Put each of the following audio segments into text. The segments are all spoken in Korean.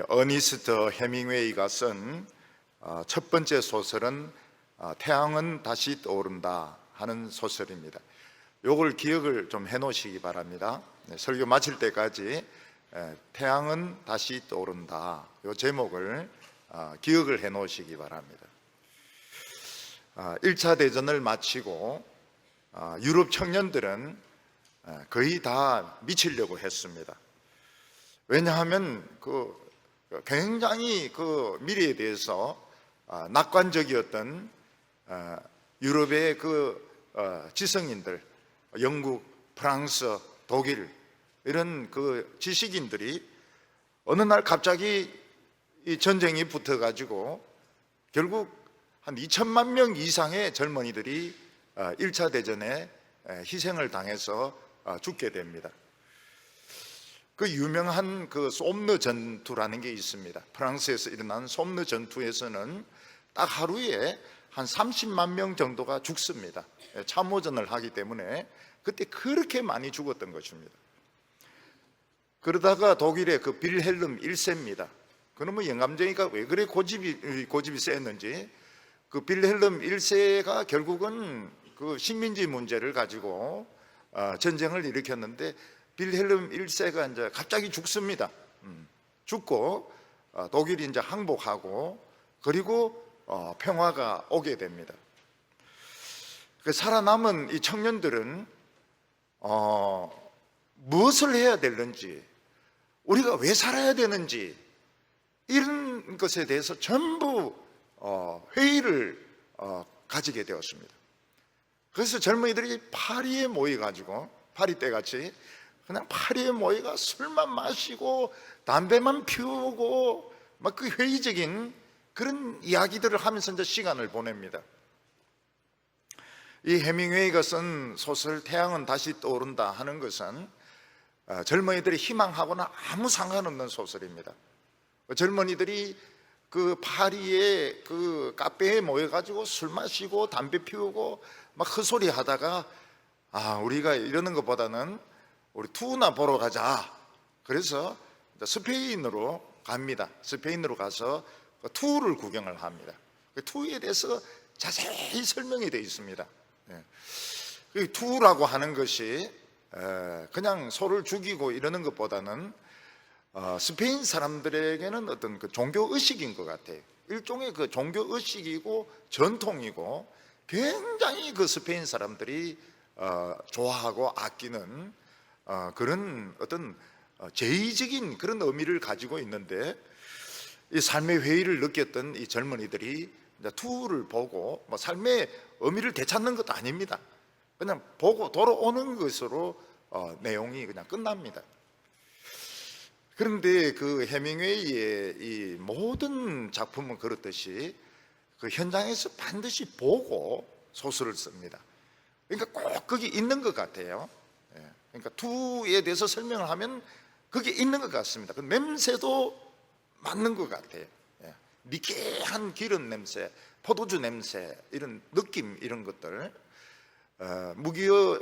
어니스트 해밍웨이가 쓴 첫 번째 소설은 태양은 다시 떠오른다 하는 소설입니다. 요걸 기억을 좀 해 놓으시기 바랍니다. 설교 마칠 때까지 태양은 다시 떠오른다 요 제목을 기억을 해 놓으시기 바랍니다. 1차 대전을 마치고 유럽 청년들은 거의 다 미치려고 했습니다. 왜냐하면 굉장히 미래에 대해서 낙관적이었던 유럽의 지성인들, 영국, 프랑스, 독일 이런 지식인들이 어느 날 갑자기 이 전쟁이 붙어가지고 결국 한 2천만 명 이상의 젊은이들이 1차 대전에 희생을 당해서 죽게 됩니다. 그 유명한 솜느 전투라는 게 있습니다. 프랑스에서 일어난 솜느 전투에서는 딱 하루에 한 30만 명 정도가 죽습니다. 참호전을 하기 때문에 그때 그렇게 많이 죽었던 것입니다. 그러다가 독일의 빌헬름 1세입니다. 그러면 영감쟁이가 왜 그래 고집이 세었는지 빌헬름 1세가 결국은 식민지 문제를 가지고 전쟁을 일으켰는데 빌헬름 1세가 이제 갑자기 죽습니다. 죽고 독일이 이제 항복하고 그리고 평화가 오게 됩니다. 살아남은 이 청년들은 무엇을 해야 되는지, 우리가 왜 살아야 되는지 이런 것에 대해서 전부 회의를 가지게 되었습니다. 그래서 젊은이들이 파리에 모여가지고 파리 때같이 그냥 파리에 모여가 술만 마시고 담배만 피우고 막 회의적인 그런 이야기들을 하면서 이제 시간을 보냅니다. 이 해밍웨이가 쓴 소설 태양은 다시 떠오른다 하는 것은 젊은이들이 희망하고는 아무 상관없는 소설입니다. 젊은이들이 파리의 카페에 모여가지고 술 마시고 담배 피우고 막 헛소리 하다가 우리가 이러는 것보다는 우리 투나 보러 가자. 그래서 스페인으로 갑니다. 스페인으로 가서 투를 구경을 합니다. 투에 대해서 자세히 설명이 되어 있습니다. 투라고 하는 것이 그냥 소를 죽이고 이러는 것보다는 스페인 사람들에게는 어떤 종교 의식인 것 같아요. 일종의 종교 의식이고 전통이고 굉장히 스페인 사람들이 좋아하고 아끼는 그런 어떤 제의적인 그런 의미를 가지고 있는데 이 삶의 회의를 느꼈던 이 젊은이들이 투를 보고 삶의 의미를 되찾는 것도 아닙니다. 그냥 보고 돌아오는 것으로 내용이 그냥 끝납니다. 그런데 해밍웨이의 이 모든 작품은 그렇듯이 현장에서 반드시 보고 소설을 씁니다. 그러니까 꼭 거기 있는 것 같아요. 그러니까 투에 대해서 설명을 하면 거기 있는 것 같습니다. 그 냄새도 맞는 것 같아요. 미개한 기름 냄새, 포도주 냄새, 이런 느낌, 이런 것들. 무기여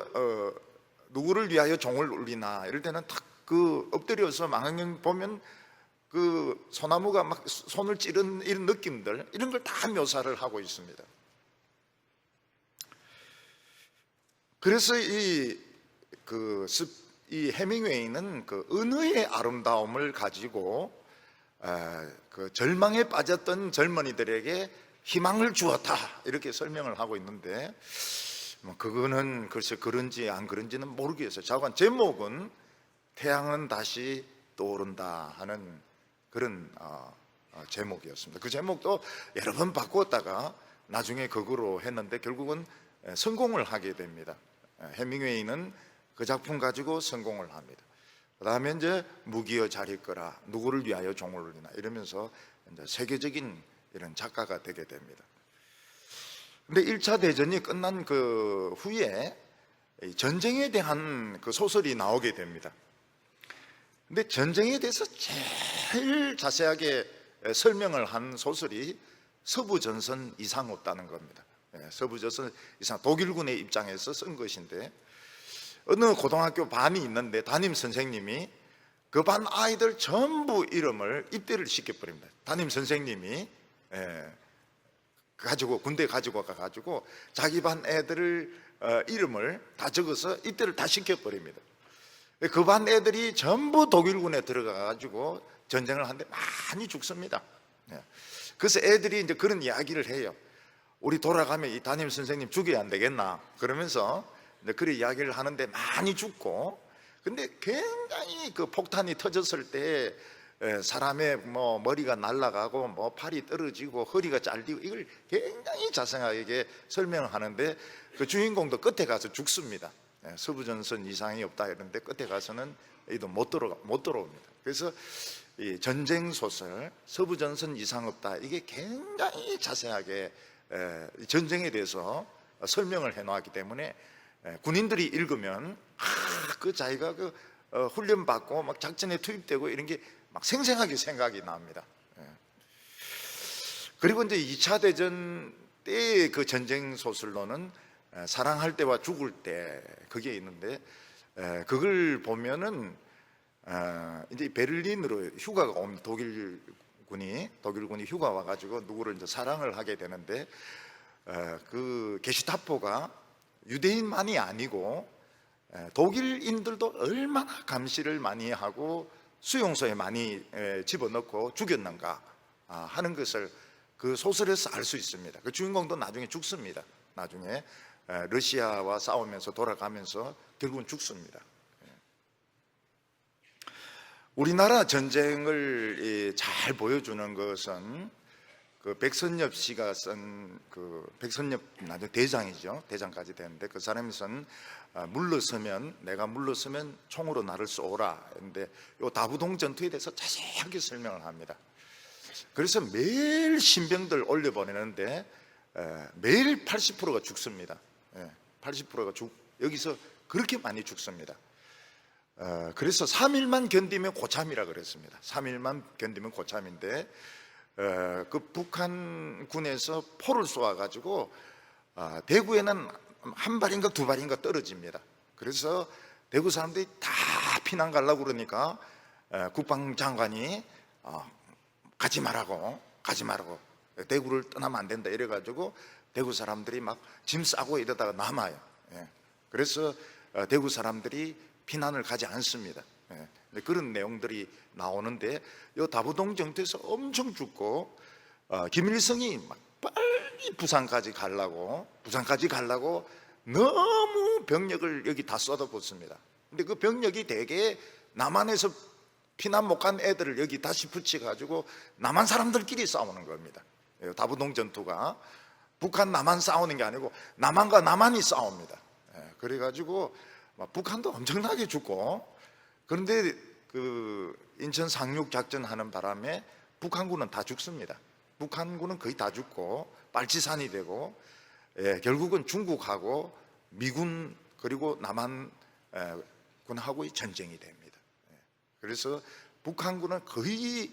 누구를 위하여 종을 울리나 이럴 때는 탁 엎드려서 망원경 보면 소나무가 막 손을 찌른 이런 느낌들, 이런 걸 다 묘사를 하고 있습니다. 그래서 이 해밍웨이는 은혜의 아름다움을 가지고 절망에 빠졌던 젊은이들에게 희망을 주었다 이렇게 설명을 하고 있는데 그거는 글쎄 그런지 안 그런지는 모르겠어요. 자관 제목은 태양은 다시 떠오른다 하는 그런 제목이었습니다. 그 제목도 여러 번 바꾸었다가 나중에 그거로 했는데 결국은 성공을 하게 됩니다. 해밍웨이는 그 작품 가지고 성공을 합니다. 그 다음에 이제 무기여 잘 있거라, 누구를 위하여 종을 울리나 이러면서 이제 세계적인 이런 작가가 되게 됩니다. 근데 1차 대전이 끝난 후에 전쟁에 대한 소설이 나오게 됩니다. 근데 전쟁에 대해서 제일 자세하게 설명을 한 소설이 서부전선 이상없다는 겁니다. 서부전선 이상 독일군의 입장에서 쓴 것인데 어느 고등학교 반이 있는데 담임 선생님이 그 반 아이들 전부 이름을 입대를 시켜버립니다. 담임 선생님이 가지고 군대 가지고 가가지고 자기 반 애들을 이름을 다 적어서 입대를 다 시켜버립니다. 그 반 애들이 전부 독일군에 들어가가지고 전쟁을 하는데 많이 죽습니다. 그래서 애들이 이제 그런 이야기를 해요. 우리 돌아가면 이 담임 선생님 죽여야 안 되겠나 그러면서 이제 그런 이야기를 하는데 많이 죽고, 근데 굉장히 그 폭탄이 터졌을 때 사람의 뭐 머리가 날아가고 뭐 팔이 떨어지고 허리가 잘리고 이걸 굉장히 자세하게 설명을 하는데 그 주인공도 끝에 가서 죽습니다. 서부전선 이상이 없다 이런데 끝에 가서는 이도 못 들어옵니다. 그래서 이 전쟁 소설 서부전선 이상 없다, 이게 굉장히 자세하게 전쟁에 대해서 설명을 해놓았기 때문에 군인들이 읽으면 그 자기가 그 훈련 받고 막 작전에 투입되고 이런 게 막 생생하게 생각이 납니다. 그리고 이제 2차 대전 때의 그 전쟁 소설로는 사랑할 때와 죽을 때 그게 있는데, 그걸 보면은 이제 베를린으로 휴가가 온 독일군이 휴가 와가지고 누구를 이제 사랑을 하게 되는데, 그 게슈타포가 유대인만이 아니고 독일인들도 얼마나 감시를 많이 하고 수용소에 많이 집어넣고 죽였는가 하는 것을 그 소설에서 알 수 있습니다. 그 주인공도 나중에 죽습니다. 나중에 러시아와 싸우면서 돌아가면서 결국은 죽습니다. 우리나라 전쟁을 잘 보여주는 것은 그 백선엽 씨가 쓴 그 백선엽 나중에 대장이죠. 대장까지 되는데 그 사람이 쓴 내가 물러서면 총으로 나를 쏘라 했는데, 요 다부동 전투에 대해서 자세하게 설명을 합니다. 그래서 매일 신병들 올려보내는데 매일 80%가 죽습니다. 80%가 여기서 그렇게 많이 죽습니다. 그래서 3일만 견디면 고참이라 그랬습니다. 3일만 견디면 고참인데, 그 북한군에서 포를 쏘아가지고 대구에는 한 발인가 두 발인가 떨어집니다. 그래서 대구 사람들이 다 피난 가려고 그러니까 국방장관이 가지 말라고 대구를 떠나면 안 된다 이래가지고 대구 사람들이 막 짐 싸고 이러다가 남아요. 그래서 대구 사람들이 피난을 가지 않습니다. 그런 내용들이 나오는데, 이 다부동 전투에서 엄청 죽고 김일성이 막 빨리 부산까지 가려고 너무 병력을 여기 다 쏟아붓습니다. 근데 그 병력이 대개 남한에서 피난 못 간 애들을 여기 다시 붙여가지고 남한 사람들끼리 싸우는 겁니다. 다부동 전투가 북한 남한 싸우는 게 아니고 남한과 남한이 싸웁니다. 그래가지고 북한도 엄청나게 죽고, 그런데 그 인천 상륙 작전 하는 바람에 북한군은 다 죽습니다. 북한군은 거의 다 죽고 빨치산이 되고, 결국은 중국하고 미군 그리고 남한군하고의 전쟁이 됩니다. 그래서 북한군은 거의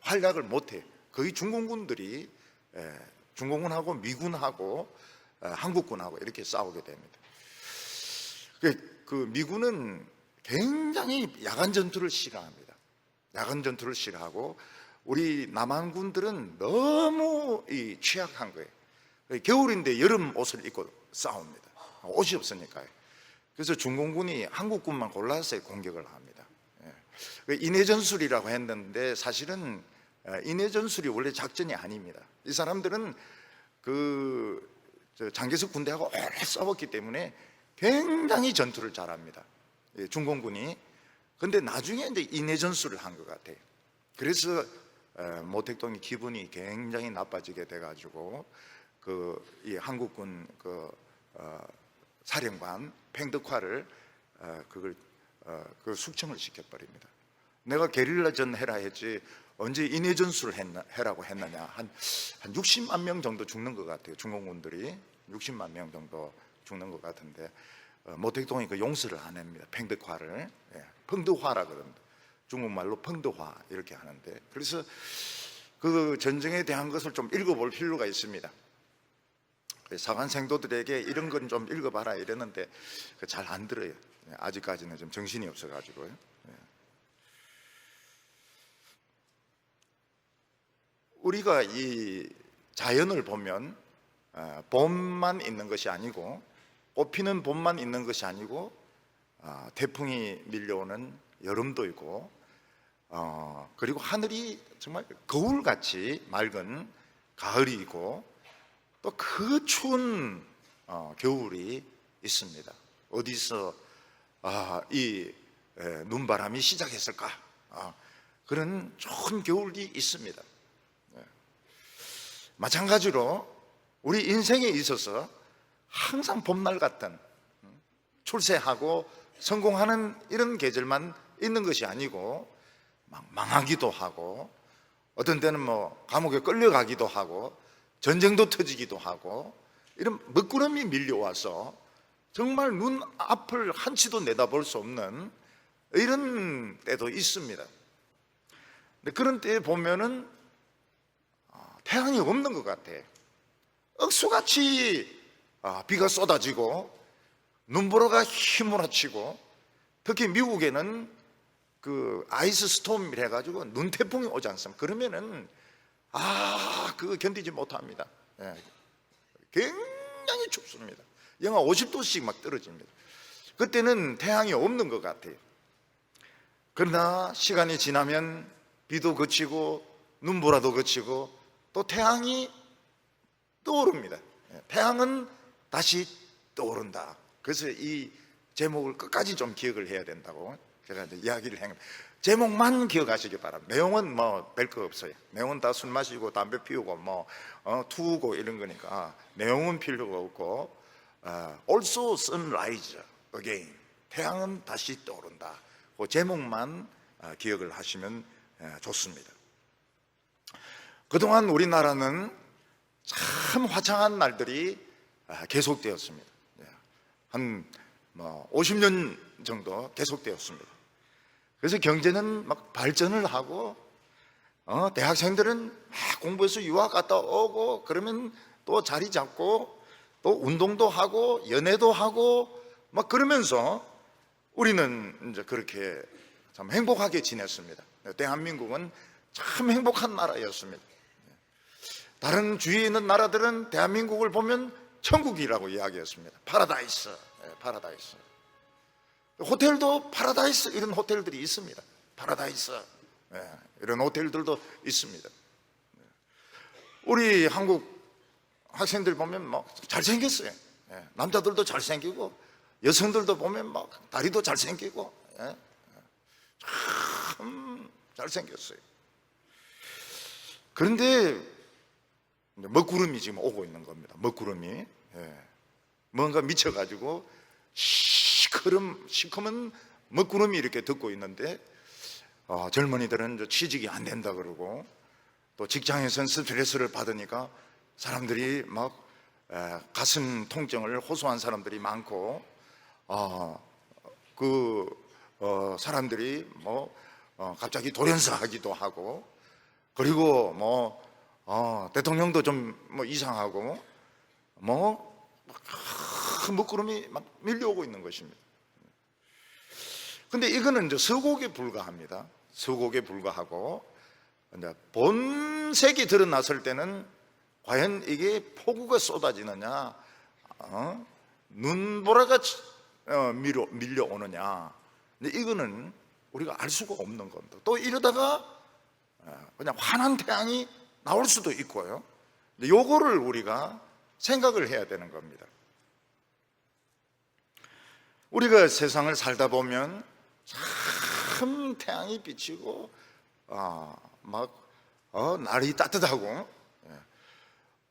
활약을 못해요. 거의 중공군들이 중공군하고 미군하고 한국군하고 이렇게 싸우게 됩니다. 그 미군은 굉장히 야간 전투를 싫어합니다. 야간 전투를 싫어하고, 우리 남한군들은 너무 취약한 거예요. 겨울인데 여름 옷을 입고 싸웁니다. 옷이 없으니까요. 그래서 중공군이 한국군만 골라서 공격을 합니다. 인해전술이라고 했는데 사실은 인해전술이 원래 작전이 아닙니다. 이 사람들은 그 장개석 군대하고 오래 싸웠기 때문에 굉장히 전투를 잘합니다. 중공군이. 근데 나중에 이제 인해전술을 한 것 같아요. 그래서 모택동이 기분이 굉장히 나빠지게 돼가지고 이 한국군 사령관 팽덕화를 그걸 숙청을 시켜버립니다. 내가 게릴라전 해라 했지 언제 인해전술을 해라고 했느냐. 한 60만 명 정도 죽는 것 같아요. 중공군들이 60만 명 정도 죽는 것 같은데, 모택동이 그 용서를 안 합니다. 팽덕화를. 펑드화라 그럽니다. 중국말로 펑드화 이렇게 하는데, 그래서 그 전쟁에 대한 것을 좀 읽어볼 필요가 있습니다. 사관 생도들에게 이런 건 좀 읽어봐라 이랬는데 잘 안 들어요. 아직까지는 좀 정신이 없어가지고요. 우리가 이 자연을 보면 봄만 있는 것이 아니고, 꽃피는 봄만 있는 것이 아니고, 태풍이 밀려오는 여름도 있고, 그리고 하늘이 정말 거울같이 맑은 가을이 있고, 또 그 추운 겨울이 있습니다. 어디서 이 눈바람이 시작했을까? 그런 좋은 겨울이 있습니다. 마찬가지로 우리 인생에 있어서 항상 봄날 같은, 출세하고 성공하는 이런 계절만 있는 것이 아니고, 막 망하기도 하고, 어떤 때는 뭐 감옥에 끌려가기도 하고, 전쟁도 터지기도 하고, 이런 먹구름이 밀려와서 정말 눈앞을 한치도 내다볼 수 없는 이런 때도 있습니다. 근데 그런 때에 보면은 태양이 없는 것 같아요. 억수같이 비가 쏟아지고 눈보라가 휘몰아치고, 특히 미국에는 그 아이스 스톰이라 해가지고 눈태풍이 오지 않습니까? 그러면은 그거 견디지 못합니다. 굉장히 춥습니다. 영하 50도씩 막 떨어집니다. 그때는 태양이 없는 것 같아요. 그러나 시간이 지나면 비도 그치고 눈보라도 그치고 또 태양이 떠오릅니다. 태양은 다시 떠오른다. 그래서 이 제목을 끝까지 좀 기억을 해야 된다고 제가 이제 이야기를 합니다. 제목만 기억하시기 바랍니다. 내용은 뭐 별 거 없어요. 내용은 다 술 마시고 담배 피우고 뭐 투우고 이런 거니까 내용은 필요가 없고, Also sunrise again. 태양은 다시 떠오른다. 그 제목만 기억을 하시면 좋습니다. 그동안 우리나라는 참 화창한 날들이 계속되었습니다. 한 50년 정도 계속되었습니다. 그래서 경제는 막 발전을 하고, 대학생들은 막 공부해서 유학 갔다 오고, 그러면 또 자리 잡고, 또 운동도 하고, 연애도 하고, 막 그러면서 우리는 이제 그렇게 참 행복하게 지냈습니다. 대한민국은 참 행복한 나라였습니다. 다른 주위에 있는 나라들은 대한민국을 보면 천국이라고 이야기했습니다. 파라다이스, 파라다이스. 호텔도 파라다이스 이런 호텔들이 있습니다. 파라다이스 이런 호텔들도 있습니다. 우리 한국 학생들 보면 막 잘생겼어요. 남자들도 잘생기고 여성들도 보면 막 다리도 잘생기고 참 잘생겼어요. 그런데 먹구름이 지금 오고 있는 겁니다. 먹구름이 뭔가 미쳐가지고 시커먼 먹구름이 이렇게 덮고 있는데, 젊은이들은 취직이 안 된다 그러고, 또 직장에서는 스트레스를 받으니까 사람들이 막 가슴 통증을 호소한 사람들이 많고, 사람들이 갑자기 돌연사하기도 하고, 그리고 대통령도 좀 이상하고, 먹구름이 막 밀려오고 있는 것입니다. 근데 이거는 이제 서곡에 불과합니다. 서곡에 불과하고, 이제 본색이 드러났을 때는 과연 이게 폭우가 쏟아지느냐, 눈보라가 밀려오느냐, 근데 이거는 우리가 알 수가 없는 겁니다. 또 이러다가 그냥 환한 태양이 나올 수도 있고요. 근데 요거를 우리가 생각을 해야 되는 겁니다. 우리가 세상을 살다 보면 참 태양이 비치고 날이 따뜻하고,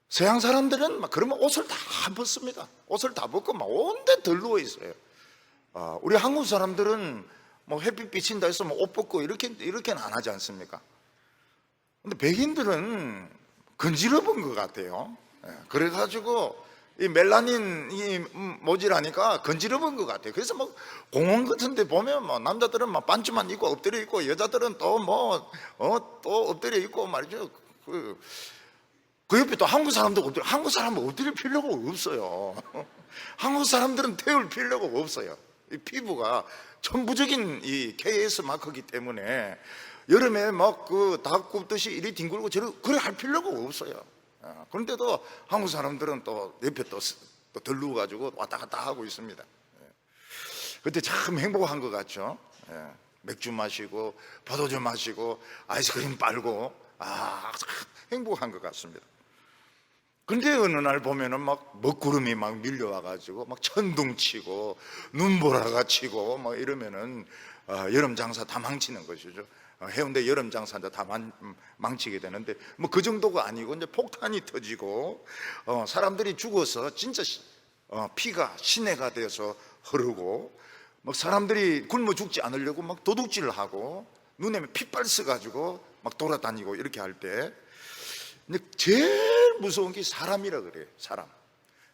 서양 사람들은 막 그러면 옷을 다 벗습니다. 옷을 다 벗고 막 온데 덜 누워 있어요. 우리 한국 사람들은 햇빛 비친다 해서 옷 벗고 이렇게는 안 하지 않습니까? 근데 백인들은 건지러운 것 같아요. 그래가지고 이 멜라닌이 모자라니까 건지러운 것 같아요. 그래서 공원 같은 데 보면 남자들은 반쯤만 입고 엎드려 있고, 여자들은 또 엎드려 있고 말이죠. 그 옆에 또 한국 사람도 엎드려. 한국 사람은 엎드릴 필요가 없어요. 한국 사람들은 태울 필요가 없어요. 이 피부가 천부적인 이 KS 마크이기 때문에 여름에 막 그 닭 굽듯이 이리 뒹굴고 저리 그래 할 필요가 없어요. 그런데도 한국 사람들은 또 옆에 또 들르고 가지고 왔다 갔다 하고 있습니다. 그때 참 행복한 것 같죠. 맥주 마시고 포도주 마시고 아이스크림 빨고 참 행복한 것 같습니다. 근데 어느 날 보면은 막 먹구름이 막 밀려와 가지고 막 천둥치고 눈보라가 치고 막 이러면은 여름 장사 다 망치는 것이죠. 해운대 여름 장사 다 망치게 되는데 뭐 그 정도가 아니고 이제 폭탄이 터지고 사람들이 죽어서 진짜 피가 시내가 되어서 흐르고 막 사람들이 굶어 죽지 않으려고 막 도둑질을 하고 눈에 핏발 써가지고 막 돌아다니고 이렇게 할 때 제일 무서운 게 사람이라 그래요. 사람.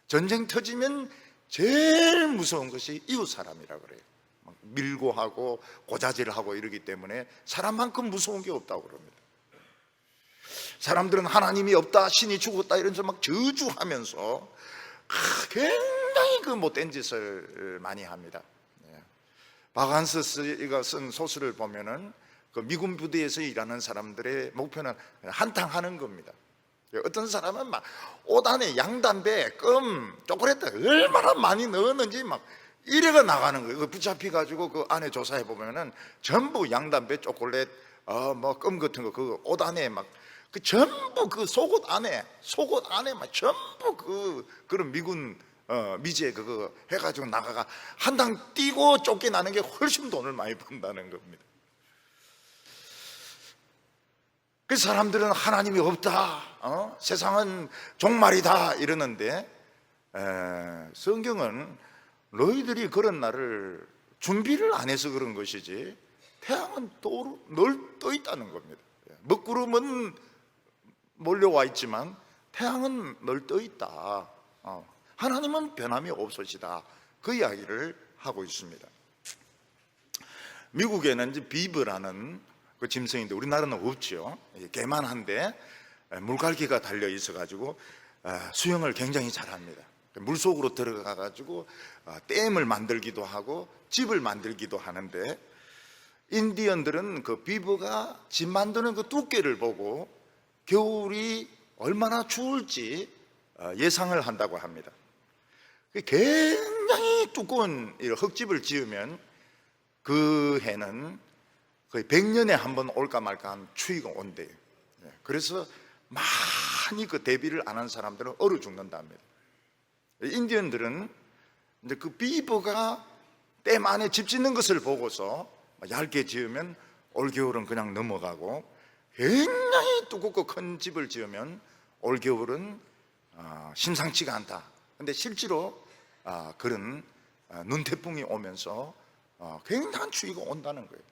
전쟁 터지면 제일 무서운 것이 이웃 사람이라 그래요. 막 밀고 하고 고자질을 하고 이러기 때문에 사람만큼 무서운 게 없다고 그럽니다. 사람들은 하나님이 없다, 신이 죽었다 이러면서 막 저주하면서 굉장히 그 못된 짓을 많이 합니다. 바간스가 쓴 소설을 보면은 그 미군 부대에서 일하는 사람들의 목표는 한탕하는 겁니다. 어떤 사람은 막 옷 안에 양담배, 껌, 초콜릿 얼마나 많이 넣었는지 막 이래가 나가는 거예요. 붙잡혀 가지고 그 안에 조사해 보면은 전부 양담배, 초콜릿, 뭐 껌 같은 거 그 옷 안에 막 그 전부 그 속옷 안에 막 전부 그런 미군 미제 그거 해가지고 나가가 한당 뛰고 쫓겨나는 게 훨씬 돈을 많이 번다는 겁니다. 그 사람들은 하나님이 없다, 세상은 종말이다 이러는데 성경은 너희들이 그런 날을 준비를 안 해서 그런 것이지 태양은 늘 떠 있다는 겁니다. 먹구름은 몰려와 있지만 태양은 늘 떠 있다. 하나님은 변함이 없으시다. 그 이야기를 하고 있습니다. 미국에는 이제 비브라는 그 짐승인데 우리나라는 없죠. 개만한데 물갈퀴가 달려 있어 가지고 수영을 굉장히 잘합니다. 물속으로 들어가 가지고 댐을 만들기도 하고 집을 만들기도 하는데 인디언들은 그 비브가 집 만드는 그 두께를 보고 겨울이 얼마나 추울지 예상을 한다고 합니다. 굉장히 두꺼운 흙집을 지으면 그 해는 거의 100년에 한 번 올까 말까 한 추위가 온대요. 그래서 많이 그 대비를 안 한 사람들은 얼어 죽는답니다. 인디언들은 이제 그 비버가 댐 안에 집 짓는 것을 보고서 얇게 지으면 올겨울은 그냥 넘어가고 굉장히 두껍고 큰 집을 지으면 올겨울은 심상치가 않다. 근데 실제로 그런 눈태풍이 오면서 굉장한 추위가 온다는 거예요.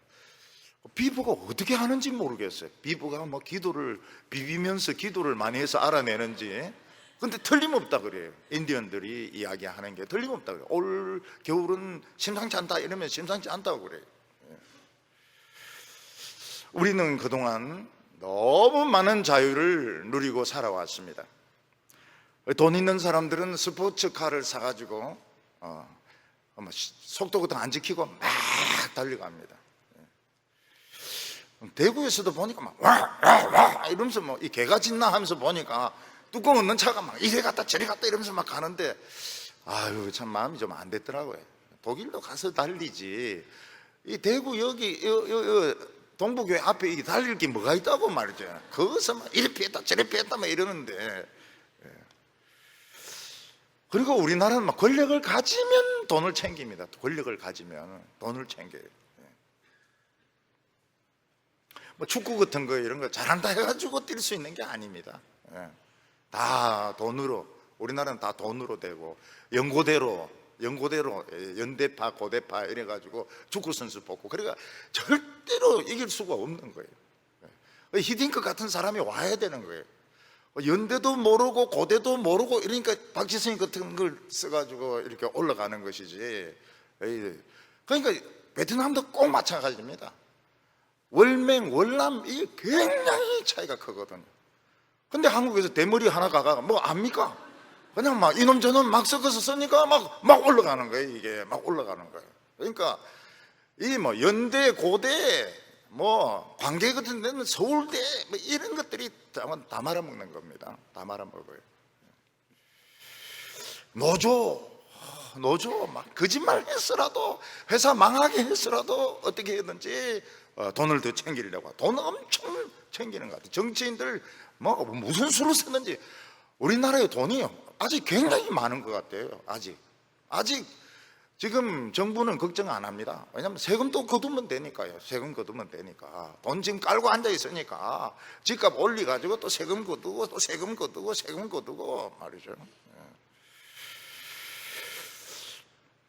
비브가 어떻게 하는지 모르겠어요. 비브가 뭐 기도를 비비면서 기도를 많이 해서 알아내는지. 근데 틀림없다 그래요. 인디언들이 이야기하는 게 틀림없다 그래요. 올 겨울은 심상치 않다 이러면 심상치 않다고 그래요. 우리는 그동안 너무 많은 자유를 누리고 살아왔습니다. 돈 있는 사람들은 스포츠카를 사가지고 속도 같은 거 안 지키고 막 달려갑니다. 대구에서도 보니까 막 와 이러면서 뭐 이 개가 짖나 하면서 보니까 뚜껑 없는 차가 막 이래 갔다 저래 갔다 이러면서 막 가는데 아유 참 마음이 좀 안 됐더라고요. 독일로 가서 달리지 이 대구 여기 동부교회 앞에 이 달릴 게 뭐가 있다고 말이죠. 거기서 막 이래 피했다 저래 피했다 막 이러는데 그리고 우리나라는 막 권력을 가지면 돈을 챙깁니다. 권력을 가지면 돈을 챙겨요. 뭐 축구 같은 거 이런 거 잘한다 해가지고 뛸 수 있는 게 아닙니다. 다 돈으로 우리나라는 다 돈으로 되고 연고대로 연대파 고대파 이래가지고 축구 선수 뽑고 그러니까 절대로 이길 수가 없는 거예요. 히딩크 같은 사람이 와야 되는 거예요. 연대도 모르고 고대도 모르고 이러니까 박지성이 같은 걸 써가지고 이렇게 올라가는 것이지. 그러니까 베트남도 꼭 마찬가지입니다. 월맹, 월남 이게 굉장히 차이가 크거든요. 근데 한국에서 대머리 하나 가가 뭐 압니까? 그냥 막 이놈 저놈 막 섞어서 쓰니까 막 올라가는 거예요. 이게 막 올라가는 거예요. 그러니까 이 뭐 연대, 고대, 뭐 광계 같은 데는 서울대 뭐 이런 것들이 다 말아먹는 겁니다. 다 말아먹어요. 노조 막 거짓말 했으라도, 회사 망하게 했으라도 어떻게 했든지 돈을 더 챙기려고, 돈 엄청 챙기는 것 같아요. 정치인들 뭐 무슨 수를 쓰는지. 우리나라의 돈이 아직 굉장히 많은 것 같아요. 아직 지금 정부는 걱정 안 합니다. 왜냐하면 세금도 거두면 되니까요. 세금 거두면 되니까. 돈 지금 깔고 앉아 있으니까 집값 올려가지고 또 세금 거두고 또 세금 거두고 세금 거두고 말이죠.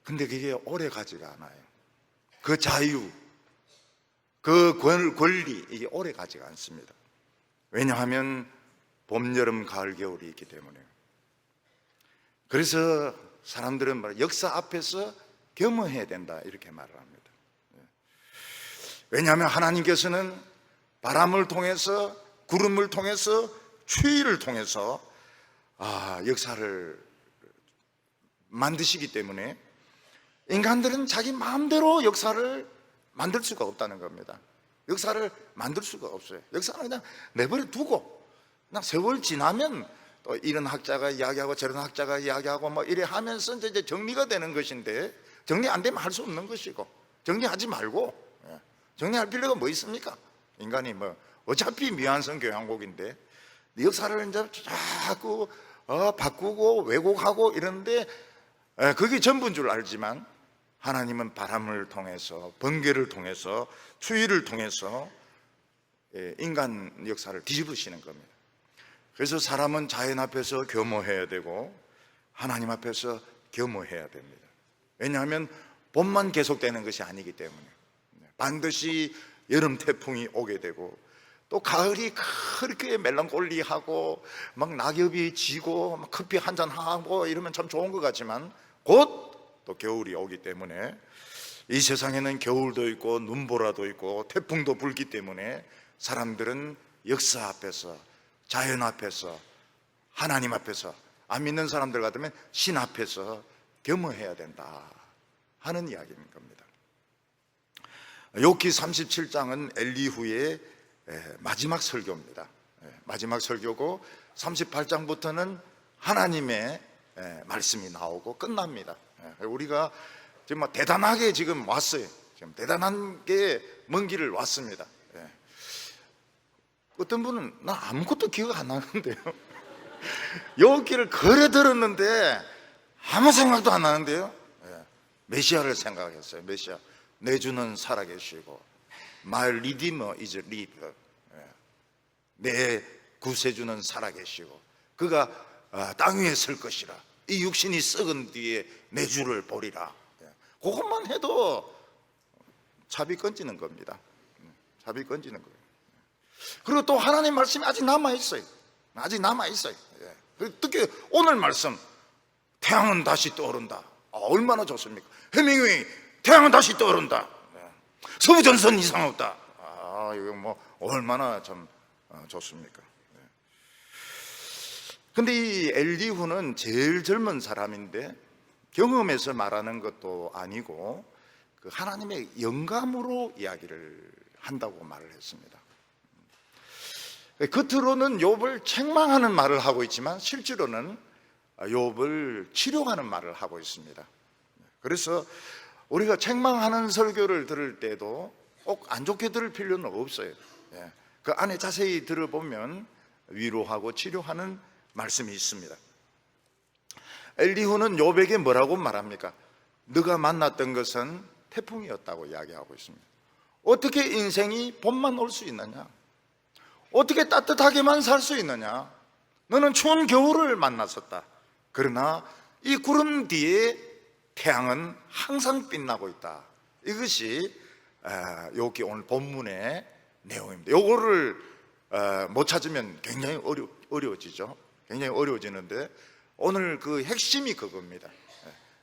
근데 그게 오래 가지가 않아요. 그 자유, 그 권리, 이게 오래 가지가 않습니다. 왜냐하면 봄, 여름, 가을, 겨울이 있기 때문에요. 그래서 사람들은 역사 앞에서 겸허해야 된다 이렇게 말을 합니다. 왜냐하면 하나님께서는 바람을 통해서, 구름을 통해서, 추위를 통해서 역사를 만드시기 때문에 인간들은 자기 마음대로 역사를 만들 수가 없다는 겁니다. 역사를 만들 수가 없어요. 역사는 그냥 내버려 두고, 그냥 세월 지나면 또 이런 학자가 이야기하고 저런 학자가 이야기하고 뭐 이래 하면서 이제 정리가 되는 것인데, 정리 안 되면 할 수 없는 것이고, 정리하지 말고, 정리할 필요가 뭐 있습니까? 인간이 뭐 어차피 미완성 교향곡인데 역사를 이제 자꾸 바꾸고 왜곡하고 이러는데 그게 전부인 줄 알지만, 하나님은 바람을 통해서, 번개를 통해서, 추위를 통해서 인간 역사를 뒤집으시는 겁니다. 그래서 사람은 자연 앞에서 겸허해야 되고 하나님 앞에서 겸허해야 됩니다. 왜냐하면 봄만 계속되는 것이 아니기 때문에 반드시 여름 태풍이 오게 되고, 또 가을이 그렇게 멜랑콜리하고 막 낙엽이 지고 막 커피 한잔 하고 이러면 참 좋은 것 같지만, 곧 또 겨울이 오기 때문에, 이 세상에는 겨울도 있고 눈보라도 있고 태풍도 불기 때문에 사람들은 역사 앞에서, 자연 앞에서, 하나님 앞에서, 안 믿는 사람들 같으면 신 앞에서 겸허해야 된다 하는 이야기인 겁니다. 욥기 37장은 엘리후의 마지막 설교입니다. 마지막 설교고 38장부터는 하나님의 말씀이 나오고 끝납니다. 우리가 지금 대단하게 지금 왔어요. 지금 대단한 게 먼 길을 왔습니다. 어떤 분은 나 아무것도 기억 안 나는데요. 욥기를 그래 들었는데 아무 생각도 안 나는데요. 메시아를 생각했어요. 메시아, 내 주는 살아계시고 My Redeemer is live. 내 구세주는 살아계시고 그가 땅 위에 설 것이라. 이 육신이 썩은 뒤에 내 주를 보리라. 그것만 해도 차비 건지는 겁니다. 차비 건지는 거예요. 그리고 또 하나님 말씀이 아직 남아있어요. 아직 남아있어요. 특히 오늘 말씀, 태양은 다시 떠오른다. 얼마나 좋습니까? 해밍웨이, 태양은 다시 떠오른다. 서부전선 이상 없다. 이거 뭐 얼마나 참 좋습니까? 근데 이 엘리후는 제일 젊은 사람인데 경험에서 말하는 것도 아니고 그 하나님의 영감으로 이야기를 한다고 말을 했습니다. 겉으로는 욥을 책망하는 말을 하고 있지만 실제로는 욥을 치료하는 말을 하고 있습니다. 그래서 우리가 책망하는 설교를 들을 때도 꼭 안 좋게 들을 필요는 없어요. 그 안에 자세히 들어보면 위로하고 치료하는 말씀이 있습니다. 엘리후는 욥에게 뭐라고 말합니까? 네가 만났던 것은 태풍이었다고 이야기하고 있습니다. 어떻게 인생이 봄만 올 수 있느냐? 어떻게 따뜻하게만 살 수 있느냐? 너는 추운 겨울을 만났었다. 그러나 이 구름 뒤에 태양은 항상 빛나고 있다. 이것이 욥기 오늘 본문의 내용입니다. 요거를 못 찾으면 굉장히 어려워지죠. 굉장히 어려워지는데 오늘 그 핵심이 그겁니다.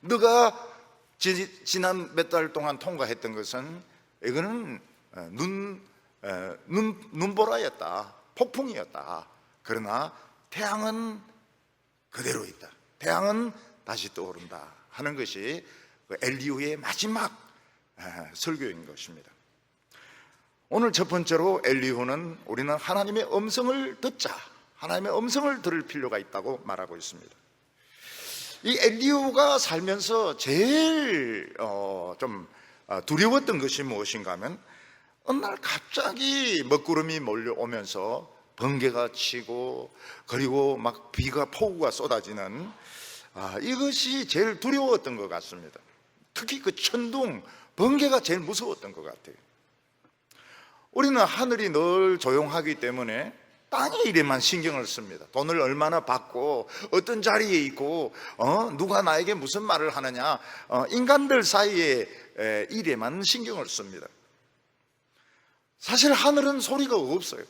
너가 지난 몇 달 동안 통과했던 것은 이거는 눈보라였다. 폭풍이었다. 그러나 태양은 그대로 있다. 태양은 다시 떠오른다 하는 것이 엘리후의 마지막 설교인 것입니다. 오늘 첫 번째로 엘리후는 우리는 하나님의 음성을 듣자, 하나님의 음성을 들을 필요가 있다고 말하고 있습니다. 이 엘리후가 살면서 제일 좀 두려웠던 것이 무엇인가 하면, 어느 날 갑자기 먹구름이 몰려오면서 번개가 치고 그리고 막 비가 폭우가 쏟아지는 이것이 제일 두려웠던 것 같습니다. 특히 그 천둥, 번개가 제일 무서웠던 것 같아요. 우리는 하늘이 늘 조용하기 때문에 땅의 일에만 신경을 씁니다. 돈을 얼마나 받고 어떤 자리에 있고 누가 나에게 무슨 말을 하느냐, 인간들 사이의 일에만 신경을 씁니다. 사실 하늘은 소리가 없어요.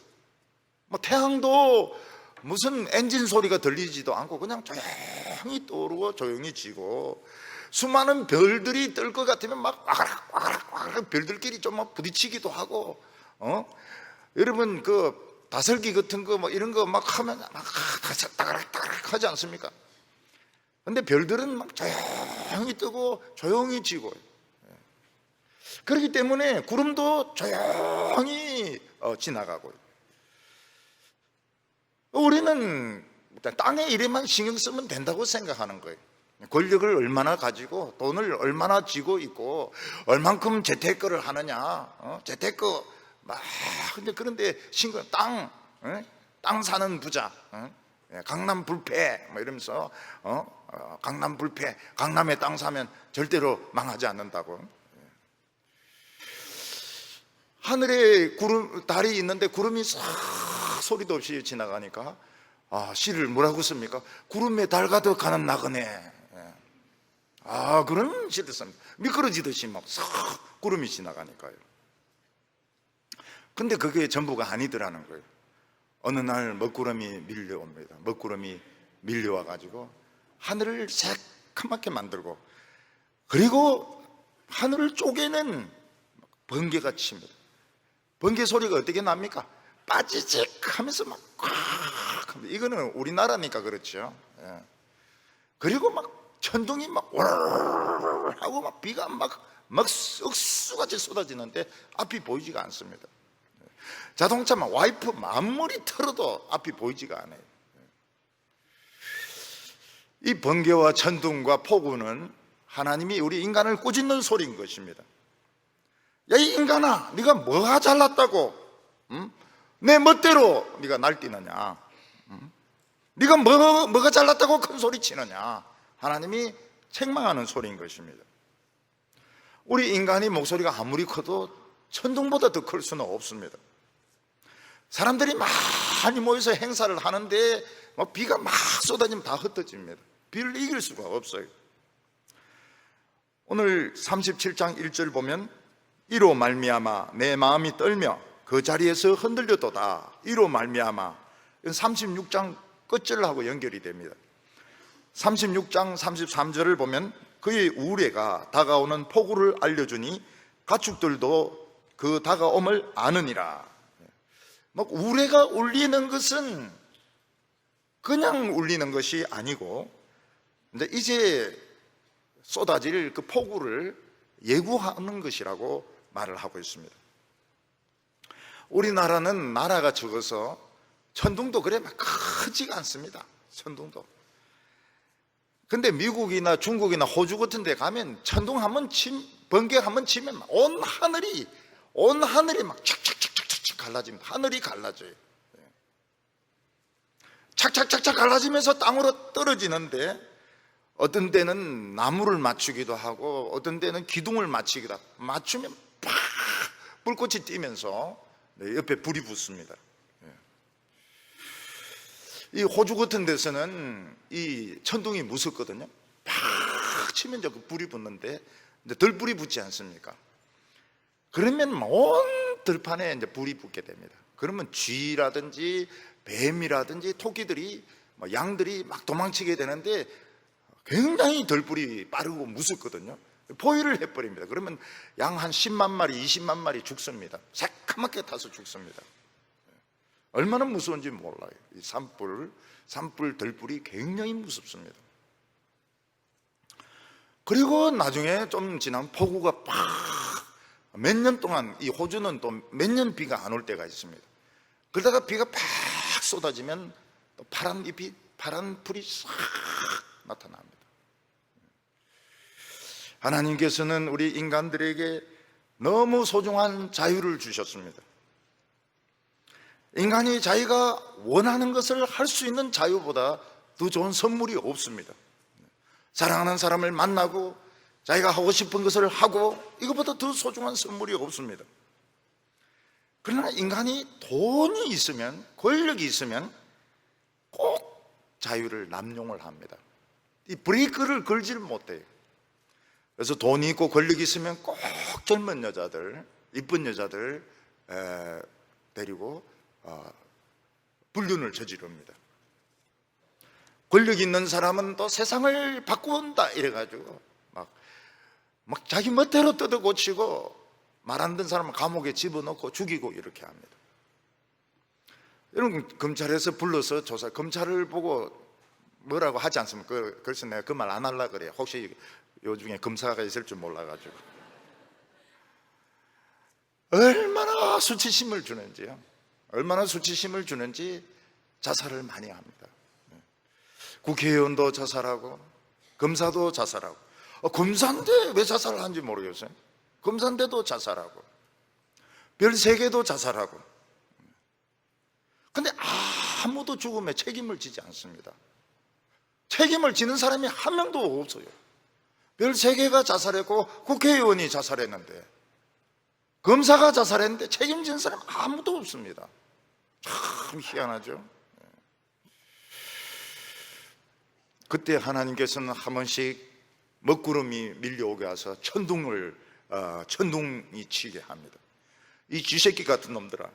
뭐 태양도 무슨 엔진 소리가 들리지도 않고 그냥 조용히 떠오르고 조용히 지고, 수많은 별들이 뜰 것 같으면 막 와가락 별들끼리 좀 막 부딪히기도 하고, 여러분 그 다슬기 같은 거 뭐 이런 거 막 하면 막 따가락 하지 않습니까? 근데 별들은 막 조용히 뜨고 조용히 지고, 그렇기 때문에 구름도 조용히 지나가고요. 우리는 땅의 일에만 신경 쓰면 된다고 생각하는 거예요. 권력을 얼마나 가지고 돈을 얼마나 쥐고 있고 얼만큼 재테크를 하느냐, 재테크 막 그런데 신경, 땅 사는 부자, 강남 불패 뭐 이러면서 강남 불패, 강남에 땅 사면 절대로 망하지 않는다고. 하늘에 구름, 달이 있는데 구름이 싹 소리도 없이 지나가니까 시를 뭐라고 씁니까? 구름에 달 가득 가는 나그네. 그런 시를 씁니다. 미끄러지듯이 막 싹 구름이 지나가니까요. 근데 그게 전부가 아니더라는 거예요. 어느 날 먹구름이 밀려옵니다. 먹구름이 밀려와가지고 하늘을 새카맣게 만들고, 그리고 하늘을 쪼개는 번개가 칩니다. 번개 소리가 어떻게 납니까? 빠지직 하면서 막 꽉 합니다. 이거는 우리나라니까 그렇죠. 그리고 막 천둥이 막 오르르 하고 막 비가 막 억수같이 쏟아지는데 앞이 보이지가 않습니다. 자동차만 와이프 아무리 틀어도 앞이 보이지가 않아요. 이 번개와 천둥과 폭우는 하나님이 우리 인간을 꾸짖는 소리인 것입니다. 야, 이 인간아, 네가 뭐가 잘났다고? 내 멋대로 네가 날뛰느냐? 네가 뭐가 잘났다고 큰 소리 치느냐? 하나님이 책망하는 소리인 것입니다. 우리 인간이 목소리가 아무리 커도 천둥보다 더 클 수는 없습니다. 사람들이 많이 모여서 행사를 하는데 비가 막 쏟아지면 다 흩어집니다. 비를 이길 수가 없어요. 오늘 37장 1절 보면, 이로 말미암아 내 마음이 떨며 그 자리에서 흔들렸도다. 이로 말미암아, 36장 끝절하고 연결이 됩니다. 36장 33절을 보면, 그의 우레가 다가오는 폭우를 알려주니 가축들도 그 다가옴을 아느니라. 막 우레가 울리는 것은 그냥 울리는 것이 아니고, 이제 쏟아질 그 폭우를 예고하는 것이라고 말을 하고 있습니다. 우리나라는 나라가 적어서 천둥도 그래 막 크지가 않습니다. 천둥도. 근데 미국이나 중국이나 호주 같은 데 가면 천둥 한번 번개 한번 치면 온 하늘이 막 착착착착착 갈라집니다. 하늘이 갈라져요. 착착착착 갈라지면서 땅으로 떨어지는데, 어떤 때는 나무를 맞추기도 하고 어떤 때는 기둥을 맞추기도 하고, 맞추면 팍 불꽃이 띄면서 옆에 불이 붙습니다. 이 호주 같은 데서는 이 천둥이 무섭거든요. 팍 치면 그 불이 붙는데 덜불이 붙지 않습니까? 그러면 온 들판에 이제 불이 붙게 됩니다. 그러면 쥐라든지 뱀이라든지 토끼들이, 양들이 막 도망치게 되는데 굉장히 덜불이 빠르고 무섭거든요. 포위를 해버립니다. 그러면 양 한 10만 마리, 20만 마리 죽습니다. 새카맣게 타서 죽습니다. 얼마나 무서운지 몰라요. 이 산불, 덜불이 굉장히 무섭습니다. 그리고 나중에 좀 지나면 폭우가 팍 몇 년 동안, 이 호주는 또 몇 년 비가 안 올 때가 있습니다. 그러다가 비가 팍 쏟아지면 또 파란 잎이, 파란 풀이 싹 나타납니다. 하나님께서는 우리 인간들에게 너무 소중한 자유를 주셨습니다. 인간이 자기가 원하는 것을 할 수 있는 자유보다 더 좋은 선물이 없습니다. 사랑하는 사람을 만나고 자기가 하고 싶은 것을 하고, 이것보다 더 소중한 선물이 없습니다. 그러나 인간이 돈이 있으면, 권력이 있으면 꼭 자유를 남용을 합니다. 이 브레이크를 걸지를 못해요. 그래서 돈이 있고 권력이 있으면 꼭 젊은 여자들, 이쁜 여자들 데리고 불륜을 저지릅니다. 권력 있는 사람은 또 세상을 바꾼다 이래가지고 막 자기 멋대로 뜯어고치고, 말 안 듣는 사람은 감옥에 집어넣고 죽이고 이렇게 합니다. 여러분, 검찰에서 불러서 조사, 검찰을 보고 뭐라고 하지 않습니까? 그래서 내가 그 말 안 하려고 그래요. 혹시 요 중에 검사가 있을 줄 몰라가지고. 얼마나 수치심을 주는지요. 얼마나 수치심을 주는지 자살을 많이 합니다. 국회의원도 자살하고 검사도 자살하고. 검사인데 왜 자살을 하는지 모르겠어요. 검사인데도 자살하고, 별 3개도 자살하고. 근데 아무도 죽음에 책임을 지지 않습니다. 책임을 지는 사람이 한 명도 없어요. 별 3개가 자살했고 국회의원이 자살했는데, 검사가 자살했는데 책임진 사람 아무도 없습니다. 참 희한하죠. 그때 하나님께서는 한 번씩 먹구름이 밀려오게 해서 천둥이 치게 합니다. 이 쥐새끼 같은 놈들아,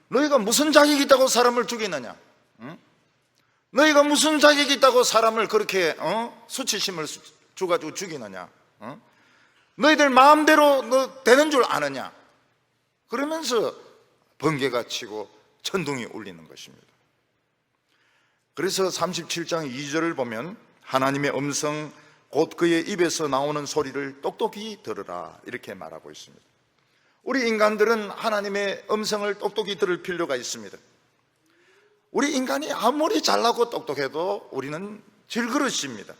너희가 무슨 자격이 있다고 사람을 죽이느냐? 응? 너희가 무슨 자격이 있다고 사람을 그렇게 수치심을 줘가지고 죽이느냐? 응? 너희들 마음대로 너 되는 줄 아느냐? 그러면서 번개가 치고 천둥이 울리는 것입니다. 그래서 37장 2절을 보면 하나님의 음성 곧 그의 입에서 나오는 소리를 똑똑히 들으라 이렇게 말하고 있습니다. 우리 인간들은 하나님의 음성을 똑똑히 들을 필요가 있습니다. 우리 인간이 아무리 잘나고 똑똑해도 우리는 질그릇입니다.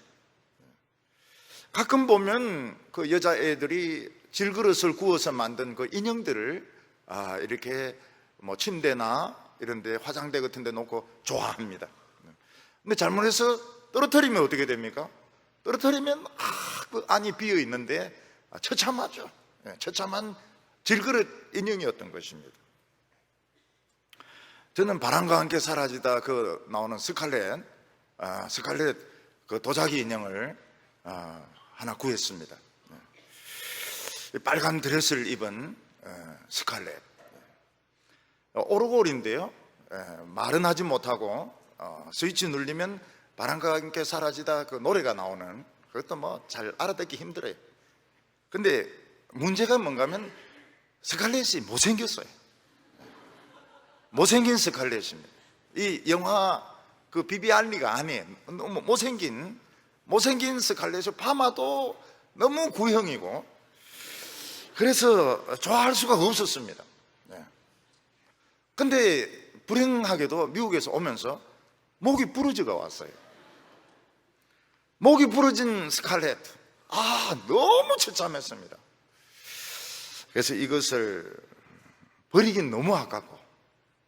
가끔 보면 그 여자애들이 질그릇을 구워서 만든 그 인형들을 이렇게 뭐 침대나 이런 데, 화장대 같은 데 놓고 좋아합니다. 근데 잘못해서 떨어뜨리면 어떻게 됩니까? 떨어뜨리면 그 안이 비어 있는데 처참하죠. 처참한 질그릇 인형이었던 것입니다. 저는 바람과 함께 사라지다 그 나오는 스칼렛 그 도자기 인형을 하나 구했습니다. 빨간 드레스를 입은 스칼렛, 오르골인데요, 말은 하지 못하고 스위치 눌리면 바람과 함께 사라지다 그 노래가 나오는, 그것도 뭐 잘 알아듣기 힘들어요. 근데 문제가 뭔가 하면 스칼렛이 못생겼어요. 못생긴 스칼렛입니다. 이 영화 그 비비 알리가 아니에요. 너무 못생긴 스칼렛을 파마도 너무 구형이고, 그래서 좋아할 수가 없었습니다. 근데 불행하게도 미국에서 오면서 목이 부러져가 왔어요. 목이 부러진 스칼렛, 너무 처참했습니다. 그래서 이것을 버리긴 너무 아깝고,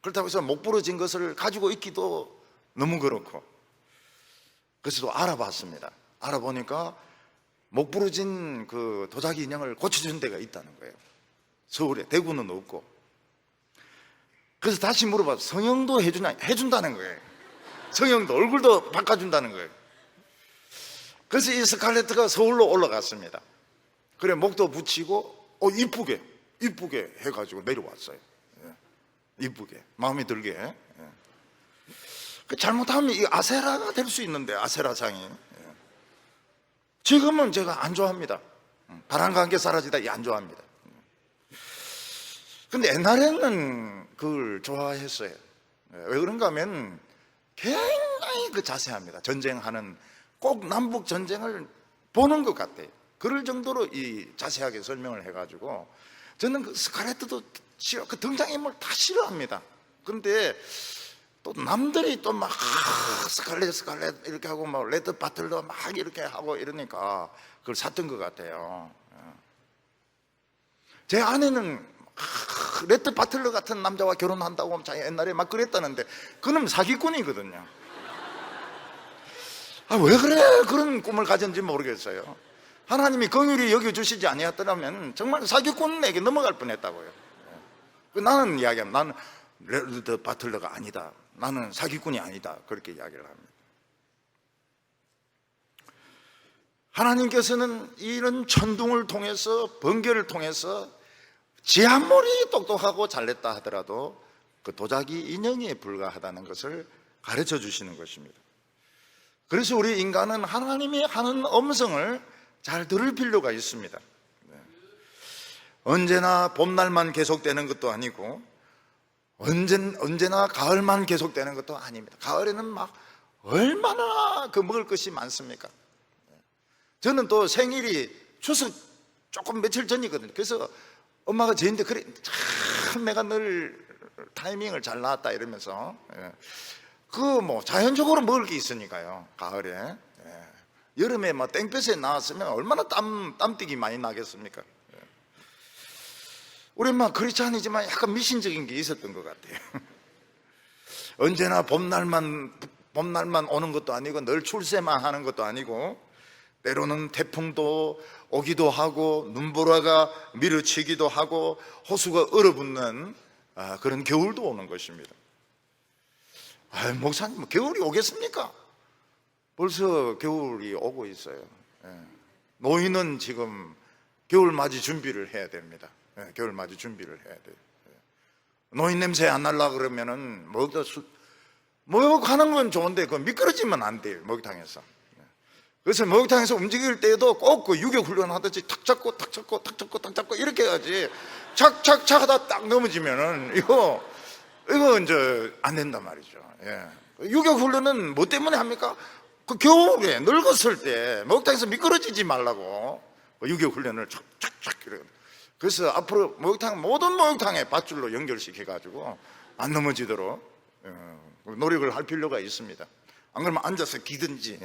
그렇다고 해서 목 부러진 것을 가지고 있기도 너무 그렇고, 그래서 또 알아봤습니다. 알아보니까 목 부러진 그 도자기 인형을 고쳐준 데가 있다는 거예요. 서울에, 대구는 없고. 그래서 다시 물어봐서 성형도 해준다는 거예요. 성형도, 얼굴도 바꿔준다는 거예요. 그래서 이 스칼렛가 서울로 올라갔습니다. 그래 목도 붙이고 이쁘게 해가지고 내려왔어요. 이쁘게, 마음에 들게. 잘못하면 이 아세라가 될 수 있는데, 아세라상이. 지금은 제가 안 좋아합니다. 바람과 함께 사라지다 안 좋아합니다. 근데 옛날에는 그걸 좋아했어요. 왜 그런가 하면 굉장히 그 자세합니다. 전쟁하는, 꼭 남북 전쟁을 보는 것 같아요. 그럴 정도로 자세하게 설명을 해가지고, 저는 그 스칼렛도 싫어, 그 등장인물 다 싫어합니다. 그런데 또 남들이 또 막 스칼렛 이렇게 하고 막 레드 바틀러 막 이렇게 하고 이러니까 그걸 샀던 것 같아요. 제 아내는 레드 바틀러 같은 남자와 결혼한다고 자기 옛날에 막 그랬다는데, 그놈 사기꾼이거든요. 왜 그래 그런 꿈을 가졌는지 모르겠어요. 하나님이 긍휼히 여겨주시지 아니었더라면 정말 사기꾼에게 넘어갈 뻔했다고요. 나는 이야기합니다. 나는 레드 바틀러가 아니다, 나는 사기꾼이 아니다, 그렇게 이야기를 합니다. 하나님께서는 이런 천둥을 통해서, 번개를 통해서 지 아무리 똑똑하고 잘냈다 하더라도 그 도자기 인형에 불과하다는 것을 가르쳐 주시는 것입니다. 그래서 우리 인간은 하나님이 하는 음성을 잘 들을 필요가 있습니다. 언제나 봄날만 계속되는 것도 아니고 언제나 가을만 계속되는 것도 아닙니다. 가을에는 막 얼마나 먹을 것이 많습니까? 저는 또 생일이 추석 조금 며칠 전이거든요. 그래서 엄마가 저한테 그래, 참 내가 늘 타이밍을 잘 나왔다 이러면서, 자연적으로 먹을 게 있으니까요, 가을에. 여름에 땡볕에 나왔으면 얼마나 땀띠기 많이 나겠습니까? 우리 엄마 그렇지 않지만 약간 미신적인 게 있었던 것 같아요. 언제나 봄날만 오는 것도 아니고 늘 출세만 하는 것도 아니고, 때로는 태풍도 오기도 하고 눈보라가 밀어치기도 하고 호수가 얼어붙는 그런 겨울도 오는 것입니다. 목사님, 겨울이 오겠습니까? 벌써 겨울이 오고 있어요. 노인은 지금 겨울맞이 준비를 해야 됩니다. 겨울맞이 준비를 해야 돼요. 노인 냄새 안 날라 그러면은 목욕하는 건 좋은데 그 미끄러지면 안 돼요, 목욕탕에서. 그래서 목욕탕에서 움직일 때에도 꼭 그 유격훈련 하듯이 탁 잡고 이렇게 해야지, 착착착 하다 딱 넘어지면은 이거 이제 안 된단 말이죠. 유격훈련은 뭐 때문에 합니까? 그 겨울에 늙었을 때 목욕탕에서 미끄러지지 말라고 유격훈련을 착착착 이렇게. 그래서 앞으로 모든 목욕탕에 밧줄로 연결시켜가지고 안 넘어지도록 노력을 할 필요가 있습니다. 안 그러면 앉아서 기든지.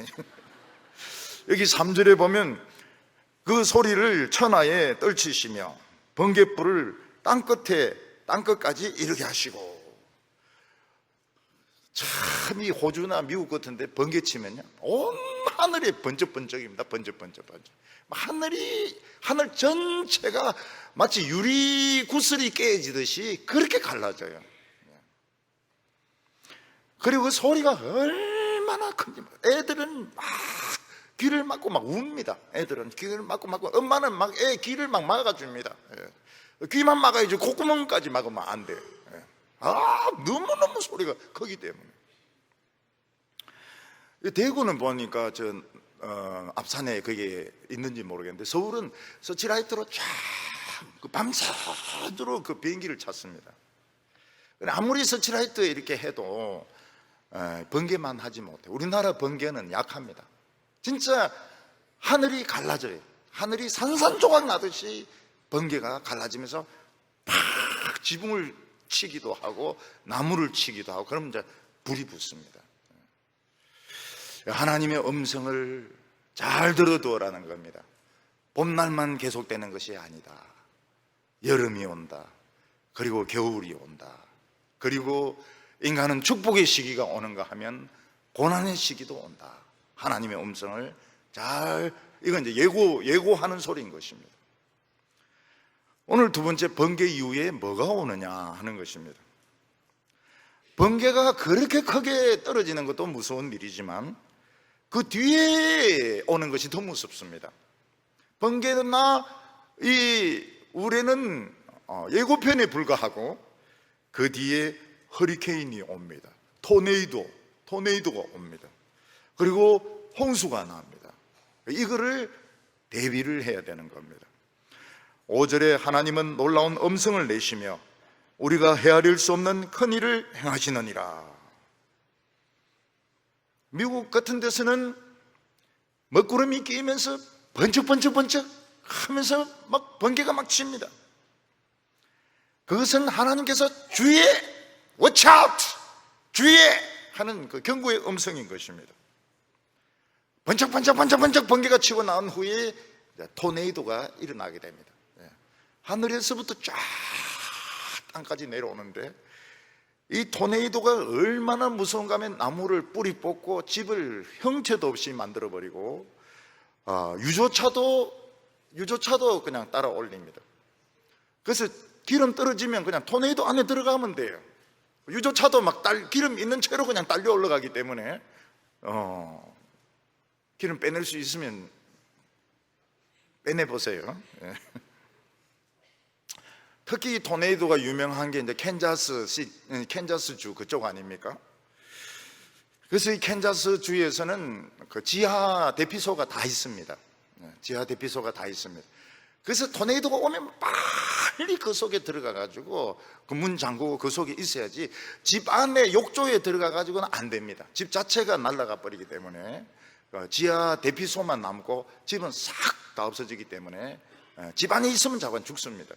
여기 3절에 보면 그 소리를 천하에 떨치시며 번갯불을 땅끝까지 이르게 하시고. 참 이 호주나 미국 같은데 번개 치면요, 온 하늘이 번쩍번쩍입니다. 번쩍번쩍. 하늘 전체가 마치 유리 구슬이 깨지듯이 그렇게 갈라져요. 그리고 그 소리가 얼마나 큰지, 애들은 막 귀를 막고 막 웁니다. 애들은 귀를 막고 엄마는 막 애 귀를 막 막아줍니다. 귀만 막아야지 콧구멍까지 막으면 안 돼요. 너무너무 소리가 크기 때문에. 대구는 보니까 앞산에 그게 있는지 모르겠는데, 서울은 서치라이트로 쫙 밤새도록 그 비행기를 찾습니다. 아무리 서치라이트에 이렇게 해도 번개만 하지 못해. 우리나라 번개는 약합니다. 진짜 하늘이 갈라져요. 하늘이 산산조각 나듯이 번개가 갈라지면서 팍 지붕을 치기도 하고 나무를 치기도 하고, 그러면 이제 불이 붙습니다. 하나님의 음성을 잘 들어두어라는 겁니다. 봄날만 계속되는 것이 아니다. 여름이 온다. 그리고 겨울이 온다. 그리고 인간은 축복의 시기가 오는가 하면 고난의 시기도 온다. 하나님의 음성을 이건 이제 예고하는 소리인 것입니다. 오늘 두 번째, 번개 이후에 뭐가 오느냐 하는 것입니다. 번개가 그렇게 크게 떨어지는 것도 무서운 일이지만 그 뒤에 오는 것이 더 무섭습니다. 번개나 이 우레는 예고편에 불과하고 그 뒤에 허리케인이 옵니다. 토네이도가 옵니다. 그리고 홍수가 납니다. 이거를 대비를 해야 되는 겁니다. 5절에 하나님은 놀라운 음성을 내시며 우리가 헤아릴 수 없는 큰 일을 행하시느니라. 미국 같은 데서는 먹구름이 끼면서 번쩍번쩍번쩍 하면서 막 번개가 막 칩니다. 그것은 하나님께서 주의해, watch out, 주의해 하는 그 경고의 음성인 것입니다. 번쩍번쩍 번개가 치고 나온 후에 토네이도가 일어나게 됩니다. 하늘에서부터 쫙 땅까지 내려오는데, 이 토네이도가 얼마나 무서운가 하면 나무를 뿌리 뽑고 집을 형체도 없이 만들어버리고 유조차도 그냥 따라 올립니다. 그래서 기름 떨어지면 그냥 토네이도 안에 들어가면 돼요. 유조차도 막 기름 있는 채로 그냥 딸려 올라가기 때문에 기름 빼낼 수 있으면 빼내보세요. 특히 이 토네이도가 유명한 게 이제 캔자스주 그쪽 아닙니까? 그래서 이 캔자스 주에서는 그 지하 대피소가 다 있습니다. 지하 대피소가 다 있습니다. 그래서 토네이도가 오면 빨리 그 속에 들어가 가지고 그 문 잠그고 그 속에 있어야지, 집 안에 욕조에 들어가 가지고는 안 됩니다. 집 자체가 날아가 버리기 때문에 지하 대피소만 남고 집은 싹 다 없어지기 때문에 집 안에 있으면 자관 죽습니다.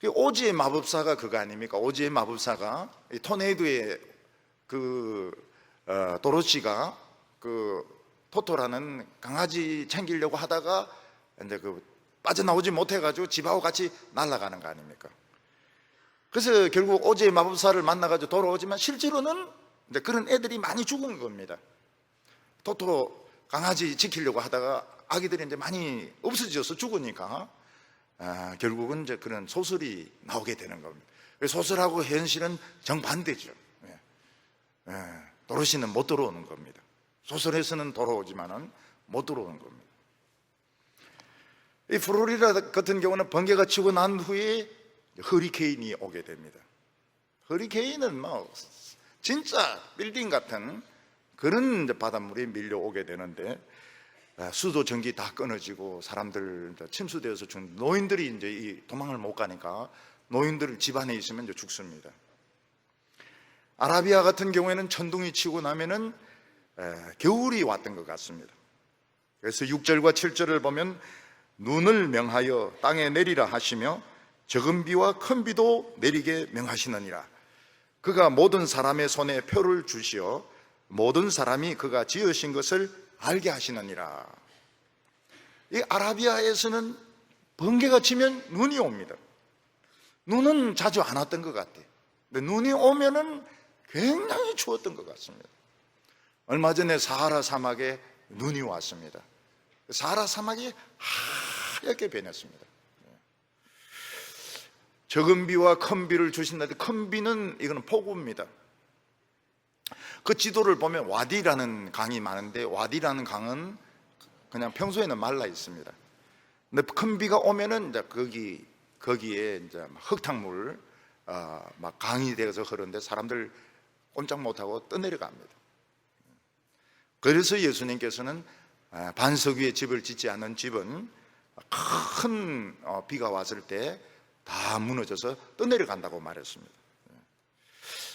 오즈의 마법사가 그거 아닙니까? 오즈의 마법사가 이 토네이도의 도로시가 그 토토라는 강아지 챙기려고 하다가 이제 빠져나오지 못해가지고 집하고 같이 날아가는 거 아닙니까? 그래서 결국 오즈의 마법사를 만나가지고 돌아오지만 실제로는 이제 그런 애들이 많이 죽은 겁니다. 토토 강아지 지키려고 하다가 아기들이 이제 많이 없어져서 죽으니까 결국은 이제 그런 소설이 나오게 되는 겁니다. 소설하고 현실은 정반대죠. 도로시는 못 들어오는 겁니다. 소설에서는 돌아오지만은 못 들어오는 겁니다. 이 플로리다 같은 경우는 번개가 치고 난 후에 허리케인이 오게 됩니다. 허리케인은 뭐 진짜 빌딩 같은 그런 바닷물이 밀려오게 되는데, 수도 전기 다 끊어지고 사람들 침수되어서 노인들이 이제 이 도망을 못 가니까 노인들 집 안에 있으면 이제 죽습니다. 아라비아 같은 경우에는 천둥이 치고 나면은 겨울이 왔던 것 같습니다. 그래서 6절과 7절을 보면 눈을 명하여 땅에 내리라 하시며 적은 비와 큰 비도 내리게 명하시느니라. 그가 모든 사람의 손에 표를 주시어 모든 사람이 그가 지으신 것을 알게 하시느니라. 이 아라비아에서는 번개가 치면 눈이 옵니다. 눈은 자주 안 왔던 것 같아요. 근데 눈이 오면은 굉장히 추웠던 것 같습니다. 얼마 전에 사하라 사막에 눈이 왔습니다. 사하라 사막이 하얗게 변했습니다. 적은 비와 큰 비를 주신다는데, 큰 비는 이거는 폭우입니다. 그 지도를 보면 와디라는 강이 많은데, 와디라는 강은 그냥 평소에는 말라 있습니다. 근데 큰 비가 오면은 이제 거기에 이제 흙탕물 막 강이 되어서 흐르는데 사람들 꼼짝 못하고 떠내려갑니다. 그래서 예수님께서는 반석 위에 집을 짓지 않은 집은 큰 비가 왔을 때 다 무너져서 떠내려간다고 말했습니다.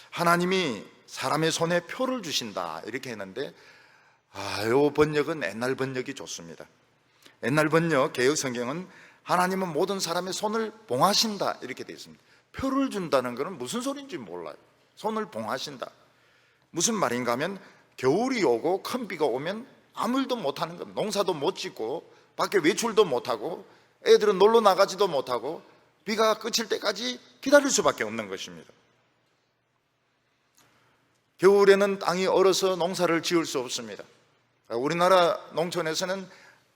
하나님이 사람의 손에 표를 주신다 이렇게 했는데, 이 번역은 옛날 번역이 좋습니다. 옛날 번역 개역성경은 하나님은 모든 사람의 손을 봉하신다 이렇게 되어 있습니다. 표를 준다는 것은 무슨 소리인지 몰라요. 손을 봉하신다 무슨 말인가 하면, 겨울이 오고 큰 비가 오면 아무 일도 못하는 겁니다. 농사도 못 짓고 밖에 외출도 못하고 애들은 놀러 나가지도 못하고 비가 그칠 때까지 기다릴 수밖에 없는 것입니다. 겨울에는 땅이 얼어서 농사를 지을 수 없습니다. 우리나라 농촌에서는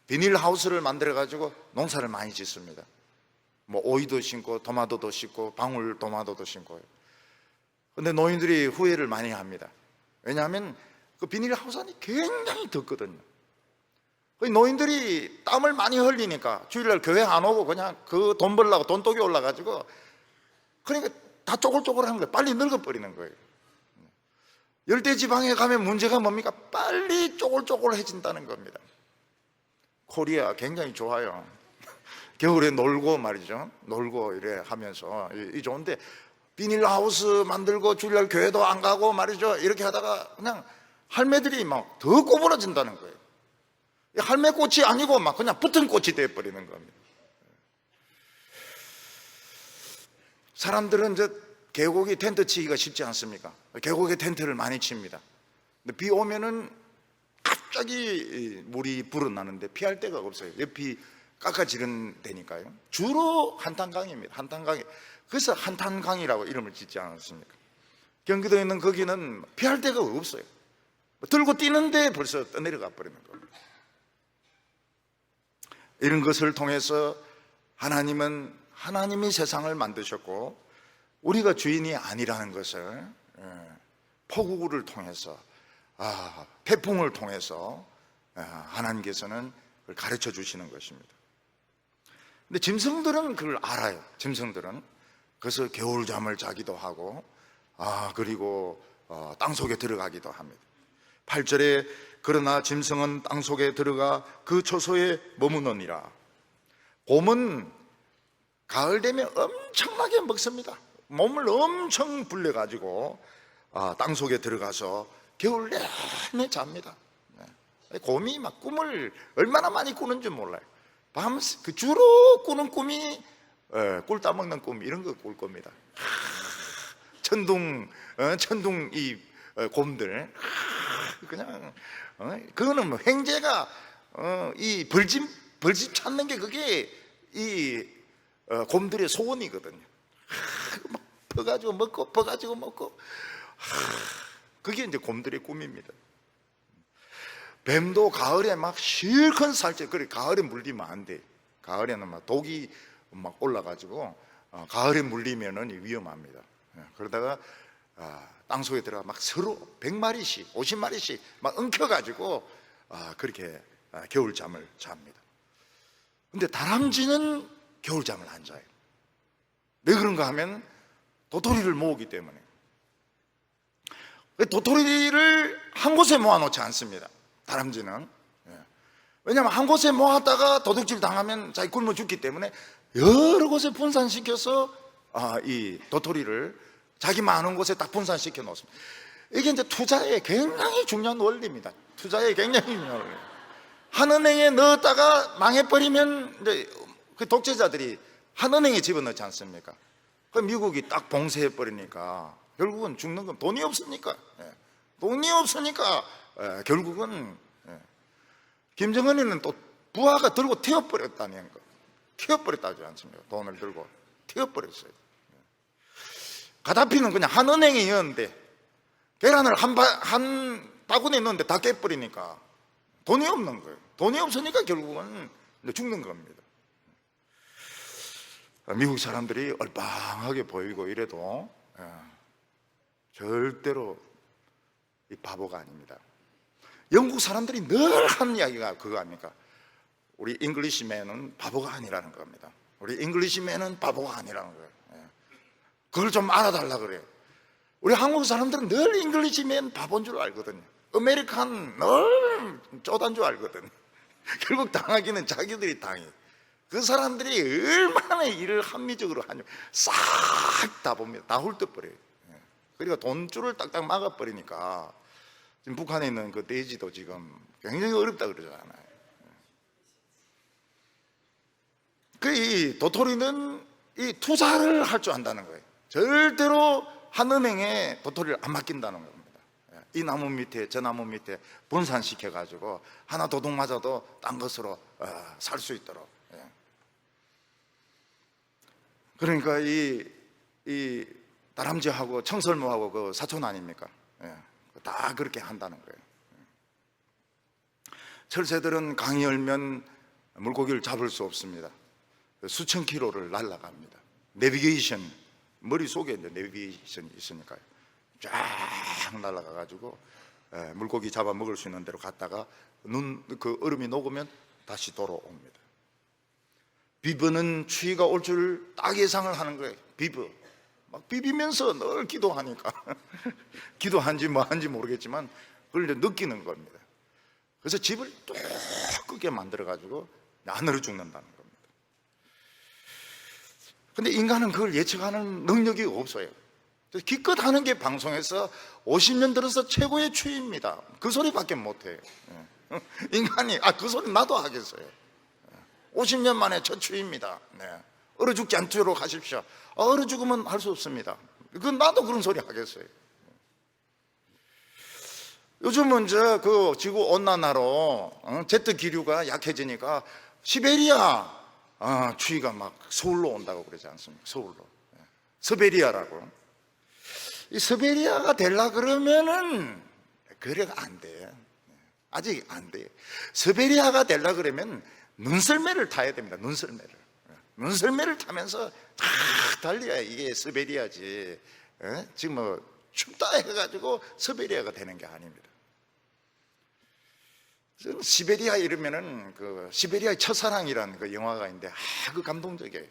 비닐하우스를 만들어 가지고 농사를 많이 짓습니다. 뭐 오이도 심고 토마토도 심고 방울토마토도 심고요. 그런데 노인들이 후회를 많이 합니다. 왜냐하면 그 비닐하우스 안이 굉장히 덥거든요. 노인들이 땀을 많이 흘리니까 주일날 교회 안 오고 그냥 그 돈 벌려고 돈독이 올라가지고, 그러니까 다 쪼글쪼글한 거예요. 빨리 늙어버리는 거예요. 열대지방에 가면 문제가 뭡니까? 빨리 쪼글쪼글해진다는 겁니다. 코리아 굉장히 좋아요. 겨울에 놀고 말이죠. 놀고 이래 하면서 이 좋은데, 비닐하우스 만들고 주일날 교회도 안 가고 말이죠. 이렇게 하다가 그냥 할매들이 막 더 꼬부러진다는 거예요. 할매꽃이 아니고 막 그냥 붙은 꽃이 되어버리는 겁니다. 사람들은 계곡에 텐트 치기가 쉽지 않습니까? 계곡에 텐트를 많이 칩니다. 근데 비 오면은 갑자기 물이 불어나는데 피할 데가 없어요. 옆이 깎아지른 데니까요. 주로 한탄강입니다. 한탄강이. 그래서 한탄강이라고 이름을 짓지 않았습니까? 경기도에 있는 거기는 피할 데가 없어요. 들고 뛰는데 벌써 떠내려가 버리는 겁니다. 이런 것을 통해서 하나님이 세상을 만드셨고 우리가 주인이 아니라는 것을 폭우를 통해서 태풍을 통해서 하나님께서는 그걸 가르쳐 주시는 것입니다. 근데 짐승들은 그걸 알아요. 짐승들은 그래서 겨울잠을 자기도 하고 그리고 땅속에 들어가기도 합니다. 8절에 그러나 짐승은 땅속에 들어가 그 초소에 머무느니라. 곰은 가을 되면 엄청나게 먹습니다. 몸을 엄청 불려가지고 땅속에 들어가서 겨울 내내 잡니다. 곰이 막 꿈을 얼마나 많이 꾸는지 몰라요. 그 주로 꾸는 꿈이 꿀 따먹는 꿈 이런 거 꿀 겁니다. 천둥 이 곰들 그냥 그거는 뭐 횡재가 이 벌집 찾는 게 그게 이 곰들의 소원이거든요. 막 퍼가지고 먹고 그게 이제 곰들의 꿈입니다. 뱀도 가을에 막 실컷 살쪄. 그래 가을에 물리면 안 돼. 가을에는 막 독이 막 올라가지고 가을에 물리면은 위험합니다. 그러다가 땅속에 들어가 막 서로 100마리씩 50마리씩 막 엉켜가지고 그렇게 겨울잠을 잡니다. 근데 다람쥐는 겨울잠을 안 자요. 왜 그런가 하면 도토리를 모으기 때문에. 도토리를 한 곳에 모아놓지 않습니다. 다람쥐는. 왜냐하면 한 곳에 모았다가 도둑질 당하면 자기 굶어 죽기 때문에 여러 곳에 분산시켜서 이 도토리를 자기 많은 곳에 딱 분산시켜 놓습니다. 이게 이제 투자에 굉장히 중요한 원리입니다. 투자에 굉장히 중요한 원리. 한 은행에 넣었다가 망해버리면 이제 그 독재자들이 한 은행에 집어넣지 않습니까? 그 미국이 딱 봉쇄해버리니까 결국은 죽는 건 돈이 없으니까. 돈이 없으니까 결국은 김정은이는 또 부하가 들고 튀어버렸다는 거. 튀어버렸다지 않습니까? 돈을 들고 튀어버렸어요. 가다피는 그냥 한 은행이었는데 계란을 한 바구니에 넣었는데 다 깨버리니까 돈이 없는 거예요. 돈이 없으니까 결국은 죽는 겁니다. 미국 사람들이 얼빵하게 보이고 이래도 절대로 이 바보가 아닙니다. 영국 사람들이 늘 하는 이야기가 그거 아닙니까? 우리 잉글리시맨은 바보가 아니라는 겁니다. 우리 잉글리시맨은 바보가 아니라는 거예요. 그걸 좀 알아달라 그래요. 우리 한국 사람들은 늘 잉글리시맨 바본 줄 알거든요. 아메리칸 늘 쪼단 줄 알거든. 결국 당하기는 자기들이 당해. 그 사람들이 얼마나 일을 합리적으로 하냐 싹 다 봅니다. 다 훑어버려요. 그러니까 돈줄을 딱딱 막아버리니까 지금 북한에 있는 그 돼지도 지금 굉장히 어렵다 그러잖아요. 이 도토리는 이 투자를 할 줄 안다는 거예요. 절대로 한 은행에 도토리를 안 맡긴다는 겁니다. 이 나무 밑에 저 나무 밑에 분산시켜 가지고 하나 도둑 맞아도 딴 것으로 살 수 있도록. 그러니까 이 다람쥐하고 청설모하고 그 사촌 아닙니까? 다 그렇게 한다는 거예요. 철새들은 강이 열면 물고기를 잡을 수 없습니다. 수천 킬로를 날아갑니다. 내비게이션, 머릿속에 이제 내비게이션이 있으니까요. 쫙 날아가가지고 물고기 잡아 먹을 수 있는 데로 갔다가 그 얼음이 녹으면 다시 돌아옵니다. 비버는 추위가 올 줄 딱 예상을 하는 거예요. 비버. 막 비비면서 늘 기도하니까 기도한지 뭐 한지 모르겠지만 그걸 이제 느끼는 겁니다. 그래서 집을 두껍게 만들어가지고 안으로 죽는다는 겁니다. 근데 인간은 그걸 예측하는 능력이 없어요. 그래서 기껏 하는 게 방송에서 50년 들어서 최고의 추위입니다. 그 소리밖에 못해요. 인간이 그 소리 나도 하겠어요. 50년 만에 첫 추위입니다. 네. 얼어 죽지 않도록 하십시오. 얼어 죽으면 할 수 없습니다. 그건 나도 그런 소리 하겠어요. 요즘은 그 지구 온난화로 제트 기류가 약해지니까 시베리아 추위가 막 서울로 온다고 그러지 않습니까? 서울로. 서베리아라고. 이 서베리아가 되려 그러면은 그래가 안 돼. 아직 안 돼. 서베리아가 되려 그러면 눈썰매를 타야 됩니다. 눈썰매를 타면서 다 달려야 이게 서베리아지. 지금 뭐 춥다 해가지고 서베리아가 되는 게 아닙니다. 시베리아 이러면은 그 시베리아의 첫사랑이라는 그 영화가 있는데 그 감동적이에요.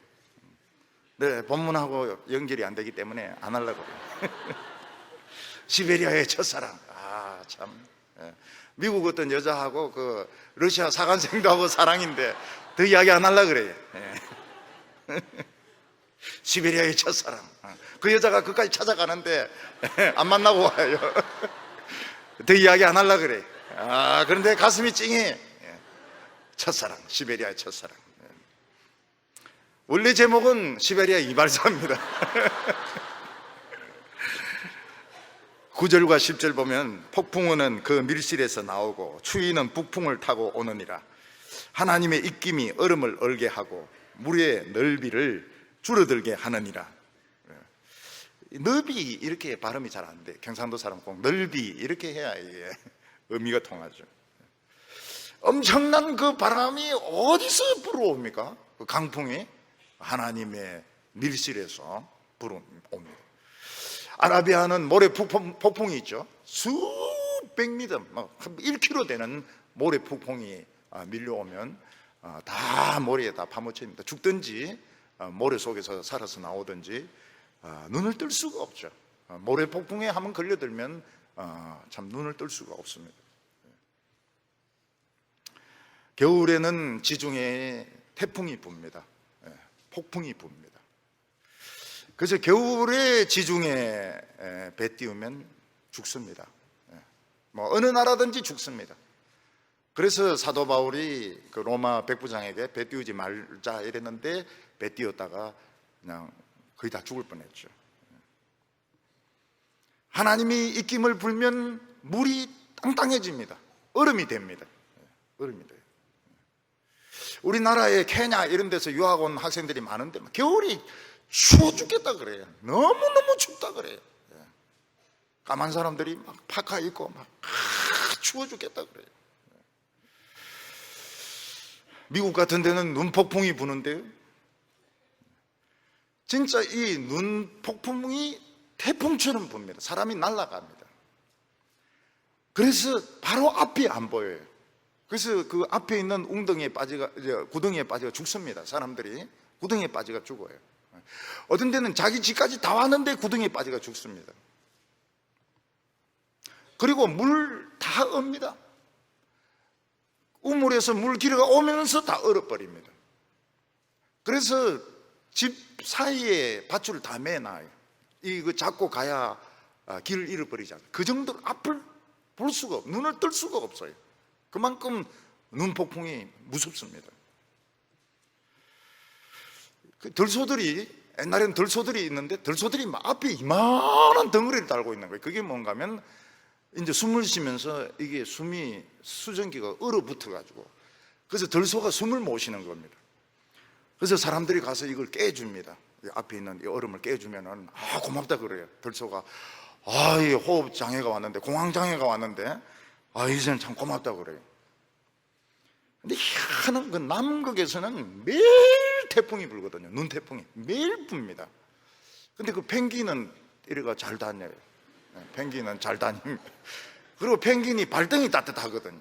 네, 본문하고 연결이 안 되기 때문에 안 하려고 그래요. 시베리아의 첫사랑. 참. 미국 어떤 여자하고 그 러시아 사관생도 하고 사랑인데 더 이야기 안 하려고 그래요. 시베리아의 첫사랑. 그 여자가 그까지 찾아가는데 안 만나고 와요. 더 이야기 안 하려고 그래요. 그런데 가슴이 찡해. 첫사랑, 시베리아의 첫사랑. 원래 제목은 시베리아 이발사입니다. 9절과 10절 보면 폭풍우는 그 밀실에서 나오고 추위는 북풍을 타고 오느니라. 하나님의 입김이 얼음을 얼게 하고 물의 넓이를 줄어들게 하느니라. 넓이 이렇게 발음이 잘 안 돼. 경상도 사람 꼭 넓이 이렇게 해야 이게 의미가 통하죠. 엄청난 그 바람이 어디서 불어옵니까? 그 강풍이 하나님의 밀실에서 불어옵니다. 아라비아는 모래 폭풍이 있죠. 수백 미터, 1km 되는 모래 폭풍이 밀려오면 다 모래에 다 파묻혀입니다. 죽든지 모래 속에서 살아서 나오든지 눈을 뜰 수가 없죠. 모래 폭풍에 한번 걸려들면 참 눈을 뜰 수가 없습니다. 겨울에는 지중해에 태풍이 붑니다. 폭풍이 붑니다. 그래서 겨울에 지중해 배 띄우면 죽습니다. 뭐 어느 나라든지 죽습니다. 그래서 사도 바울이 그 로마 백부장에게 배 띄우지 말자 이랬는데 배 띄웠다가 그냥 거의 다 죽을 뻔했죠. 하나님이 입김을 불면 물이 땅땅해집니다. 얼음이 됩니다. 얼음이 돼요. 우리나라의 케냐 이런 데서 유학 온 학생들이 많은데 겨울이 추워 죽겠다 그래요. 너무너무 춥다 그래요. 까만 사람들이 막 파카 입고 막 추워 죽겠다 그래요. 미국 같은 데는 눈폭풍이 부는데요, 진짜 이 눈폭풍이 태풍처럼 붑니다. 사람이 날아갑니다. 그래서 바로 앞이 안 보여요. 그래서 그 앞에 있는 구덩이에 빠져가 죽습니다. 사람들이 구덩이에 빠져가 죽어요. 어떤 데는 자기 집까지 다 왔는데 구덩이에 빠져가 죽습니다. 그리고 물 다 옵니다. 우물에서 물 길어가 오면서 다 얼어버립니다. 그래서 집 사이에 밧줄을 다 매놔요. 이거 잡고 가야 길을 잃어버리잖아요. 그 정도로 앞을 볼 수가 없어요. 눈을 뜰 수가 없어요. 그만큼 눈폭풍이 무섭습니다. 그 들소들이, 옛날에는 들소들이 있는데 들소들이 막 앞에 이만한 덩어리를 달고 있는 거예요. 그게 뭔가 하면 이제 숨을 쉬면서 이게 숨이 수증기가 얼어붙어 가지고, 그래서 들소가 숨을 못 쉬는 겁니다. 그래서 사람들이 가서 이걸 깨줍니다. 앞에 있는 이 얼음을 깨주면은 고맙다 그래요. 들소가 이 호흡 장애가 왔는데, 공황 장애가 왔는데 이제는 참 고맙다 그래요. 근데 희한한 그 남극에서는 매일 태풍이 불거든요. 눈태풍이 매일 붑니다. 근데 그 펭귄은 이래가 잘 다녀요. 펭귄은 잘 다닙니다. 그리고 펭귄이 발등이 따뜻하거든요.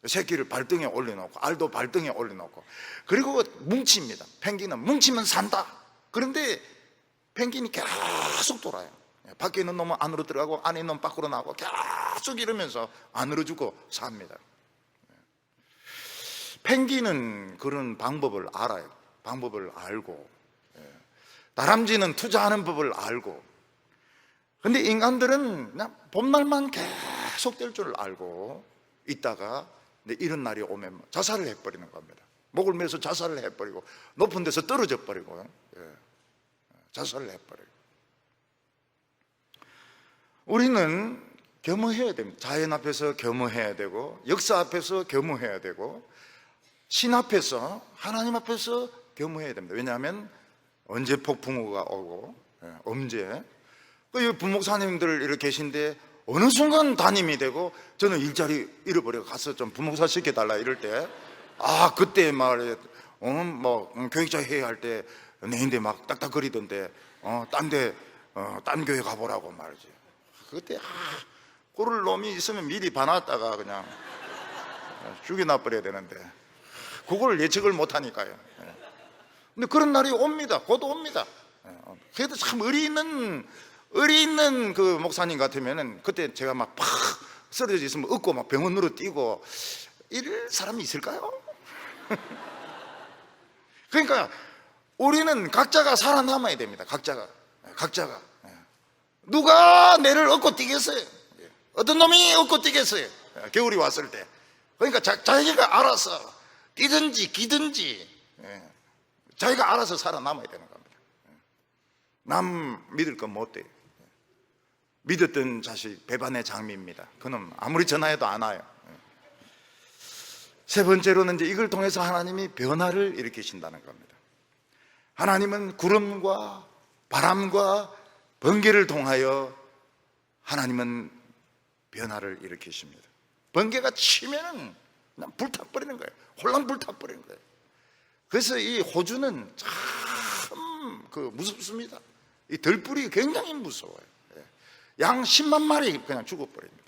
새끼를 발등에 올려놓고, 알도 발등에 올려놓고, 그리고 뭉칩니다. 펭귄은 뭉치면 산다. 그런데 펭귄이 계속 돌아요. 밖에 있는 놈은 안으로 들어가고 안에 있는 놈은 밖으로 나가고 계속 이러면서 안으로 주고 삽니다. 펭귄은 그런 방법을 알아요. 방법을 알고, 다람쥐는 투자하는 법을 알고. 근데 인간들은 그냥 봄날만 계속 될 줄 알고 있다가 근데 이런 날이 오면 자살을 해버리는 겁니다. 목을 매서 자살을 해버리고 높은 데서 떨어져 버리고, 자살을 해버려요. 우리는 겸허해야 됩니다. 자연 앞에서 겸허해야 되고, 역사 앞에서 겸허해야 되고, 신 앞에서, 하나님 앞에서 겸허해야 됩니다. 왜냐하면 언제 폭풍우가 오고, 언제 부목사님들 이렇게 계신데 어느 순간 담임이 되고, 저는 일자리 잃어버려 가서 좀 부목사 시켜달라 이럴 때, 그때 말에 교육자 회의할 때 내인데 막 딱딱거리던데, 딴 교회 가보라고 말이지. 그때 그럴 놈이 있으면 미리 봐놨다가 그냥 죽여놔 버려야 되는데, 그걸 예측을 못하니까요. 근데 그런 날이 옵니다. 곧 옵니다. 그래도 참 의리 있는 그 목사님 같으면은 그때 제가 막 팍 쓰러져 있으면 얻고 막 병원으로 뛰고 이럴 사람이 있을까요? 그러니까 우리는 각자가 살아남아야 됩니다. 각자가 누가 내를 얻고 뛰겠어요? 어떤 놈이 얻고 뛰겠어요? 겨울이 왔을 때. 그러니까 자기가 알아서 뛰든지 기든지 자기가 알아서 살아남아야 되는 겁니다. 남 믿을 건 못 돼요. 믿었던 자식 배반의 장미입니다. 그놈 아무리 전화해도 안 와요. 세 번째로는 이제 이걸 통해서 하나님이 변화를 일으키신다는 겁니다. 하나님은 구름과 바람과 번개를 통하여 하나님은 변화를 일으키십니다. 번개가 치면은 그냥 불타버리는 거예요. 홀랑 불타버리는 거예요. 그래서 이 호주는 참 무섭습니다. 이 들불이 굉장히 무서워요. 양 10만 마리 그냥 죽어버립니다.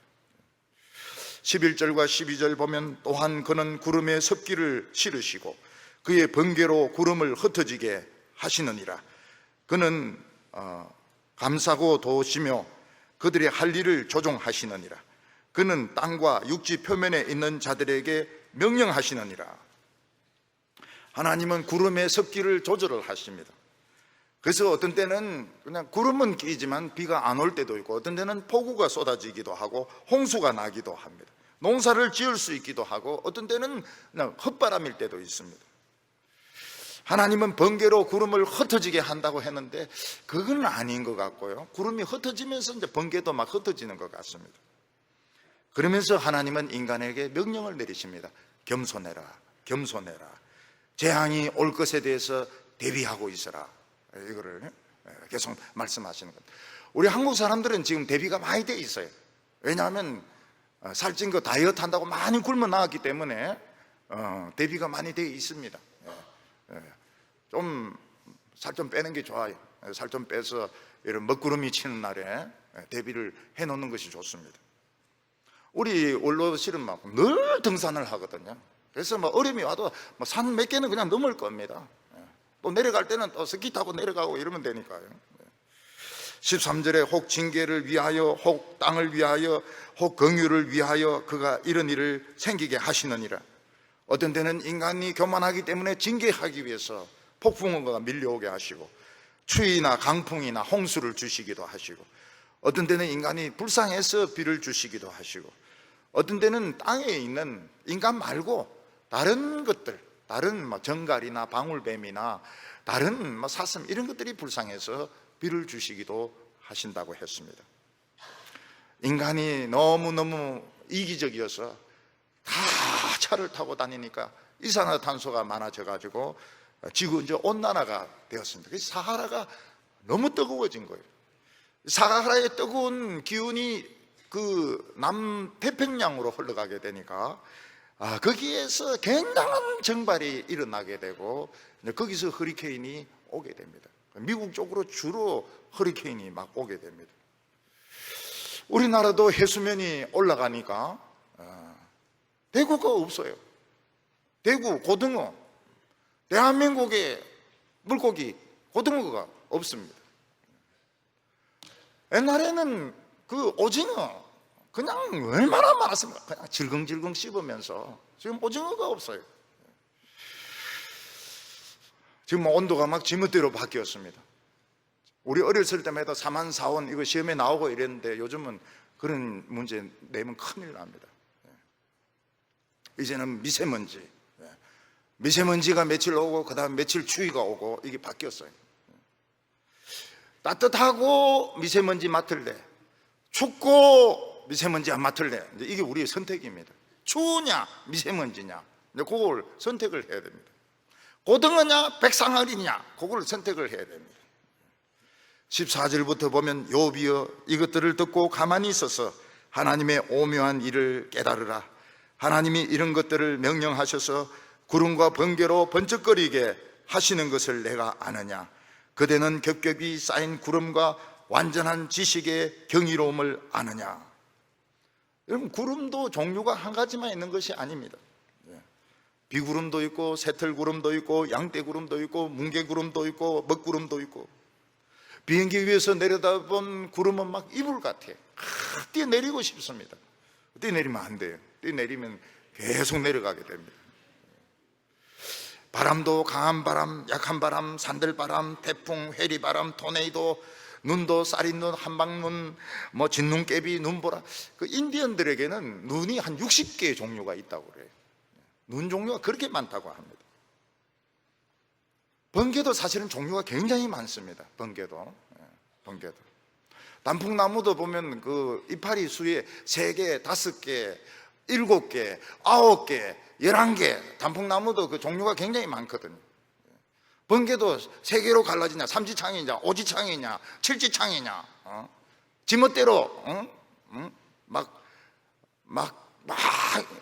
11절과 12절 보면, 또한 그는 구름에 섭기를 실으시고 그의 번개로 구름을 흩어지게 하시느니라. 그는 감싸고 도시며 그들의 할 일을 조종하시느니라. 그는 땅과 육지 표면에 있는 자들에게 명령하시느니라. 하나님은 구름의 섭기를 조절을 하십니다. 그래서 어떤 때는 그냥 구름은 끼지만 비가 안 올 때도 있고, 어떤 때는 폭우가 쏟아지기도 하고 홍수가 나기도 합니다. 농사를 지을 수 있기도 하고, 어떤 때는 그냥 헛바람일 때도 있습니다. 하나님은 번개로 구름을 흩어지게 한다고 했는데 그건 아닌 것 같고요. 구름이 흩어지면서 이제 번개도 막 흩어지는 것 같습니다. 그러면서 하나님은 인간에게 명령을 내리십니다. 겸손해라, 겸손해라. 재앙이 올 것에 대해서 대비하고 있어라. 이거를 계속 말씀하시는 겁니다. 우리 한국 사람들은 지금 대비가 많이 돼 있어요. 왜냐하면 살찐 거 다이어트 한다고 많이 굶어 나왔기 때문에 대비가 많이 돼 있습니다. 좀 살 좀 빼는 게 좋아요. 살 좀 빼서 이런 먹구름이 치는 날에 대비를 해놓는 것이 좋습니다. 우리 원로실은 막 늘 등산을 하거든요. 그래서 뭐 어려움이 와도 산 몇 개는 그냥 넘을 겁니다. 또 내려갈 때는 또 스키 타고 내려가고 이러면 되니까요. 13절에 혹 징계를 위하여, 혹 땅을 위하여, 혹 긍휼을 위하여 그가 이런 일을 생기게 하시느니라. 어떤 때는 인간이 교만하기 때문에 징계하기 위해서 폭풍우가 밀려오게 하시고, 추위나 강풍이나 홍수를 주시기도 하시고, 어떤 때는 인간이 불쌍해서 비를 주시기도 하시고, 어떤 때는 땅에 있는 인간 말고 다른 것들, 다른 정갈이나 방울뱀이나 다른 사슴 이런 것들이 불쌍해서 비를 주시기도 하신다고 했습니다. 인간이 너무너무 이기적이어서 다 차를 타고 다니니까 이산화탄소가 많아져 가지고 지구 이제 온난화가 되었습니다. 그래서 사하라가 너무 뜨거워진 거예요. 사하라의 뜨거운 기운이 그 남태평양으로 흘러가게 되니까 거기에서 굉장한 정발이 일어나게 되고, 거기서 허리케인이 오게 됩니다. 미국 쪽으로 주로 허리케인이 막 오게 됩니다. 우리나라도 해수면이 올라가니까 대구가 없어요. 대구, 고등어, 대한민국의 물고기, 고등어가 없습니다. 옛날에는 그 오징어 그냥 얼마나 많았습니까? 그냥 질겅질겅 씹으면서. 지금 오징어가 없어요. 지금 온도가 막 지멋대로 바뀌었습니다. 우리 어렸을 때마다 4만 4원 이거 시험에 나오고 이랬는데 요즘은 그런 문제 내면 큰일 납니다. 이제는 미세먼지. 미세먼지가 며칠 오고 그 다음 며칠 추위가 오고 이게 바뀌었어요. 따뜻하고 미세먼지 맡을래, 춥고 미세먼지 안 맡을래. 이게 우리의 선택입니다. 추우냐 미세먼지냐, 그걸 선택을 해야 됩니다. 고등어냐 백상아리냐, 그걸 선택을 해야 됩니다. 14절부터 보면 욥이여 이것들을 듣고 가만히 있어서 하나님의 오묘한 일을 깨달으라. 하나님이 이런 것들을 명령하셔서 구름과 번개로 번쩍거리게 하시는 것을 내가 아느냐. 그대는 겹겹이 쌓인 구름과 완전한 지식의 경이로움을 아느냐. 여러분, 구름도 종류가 한 가지만 있는 것이 아닙니다. 비구름도 있고 새털구름도 있고 양떼구름도 있고 뭉게구름도 있고 먹구름도 있고, 비행기 위에서 내려다본 구름은 막 이불 같아. 뛰어내리고 싶습니다. 뛰어내리면 안 돼요. 뛰어내리면 계속 내려가게 됩니다. 바람도 강한 바람, 약한 바람, 산들바람, 태풍, 회리바람, 토네이도, 눈도 쌀인눈, 한방눈, 뭐 진눈깨비, 눈보라. 그 인디언들에게는 눈이 한 60개의 종류가 있다고 그래요. 눈 종류가 그렇게 많다고 합니다. 번개도 사실은 종류가 굉장히 많습니다. 번개도. 단풍나무도 보면 그 이파리 수에 3개, 5개, 7개, 9개, 11개, 단풍나무도 그 종류가 굉장히 많거든요. 번개도 3개로 갈라지냐, 삼지창이냐, 오지창이냐, 칠지창이냐, 지멋대로,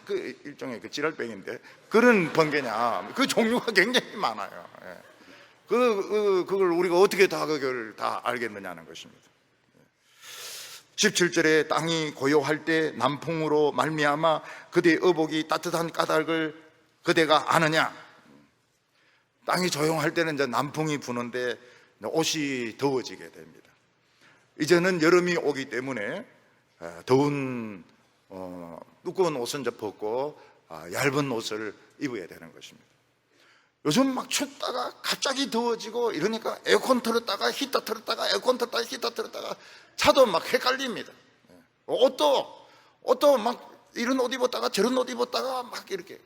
그 일종의 그 지랄병인데, 그런 번개냐, 그 종류가 굉장히 많아요. 그걸 우리가 어떻게 그걸 다 알겠느냐는 것입니다. 17절에 땅이 고요할 때 남풍으로 말미암아 그대의 의복이 따뜻한 까닭을 그대가 아느냐. 땅이 조용할 때는 이제 남풍이 부는데 옷이 더워지게 됩니다. 이제는 여름이 오기 때문에 더운 두꺼운 옷은 이제 벗고 얇은 옷을 입어야 되는 것입니다. 요즘 막 춥다가 갑자기 더워지고 이러니까 에어컨 틀었다가 히터 틀었다가 에어컨 틀었다가 히터 틀었다가 차도 막 헷갈립니다. 옷도 막 이런 옷 입었다가 저런 옷 입었다가 막 이렇게.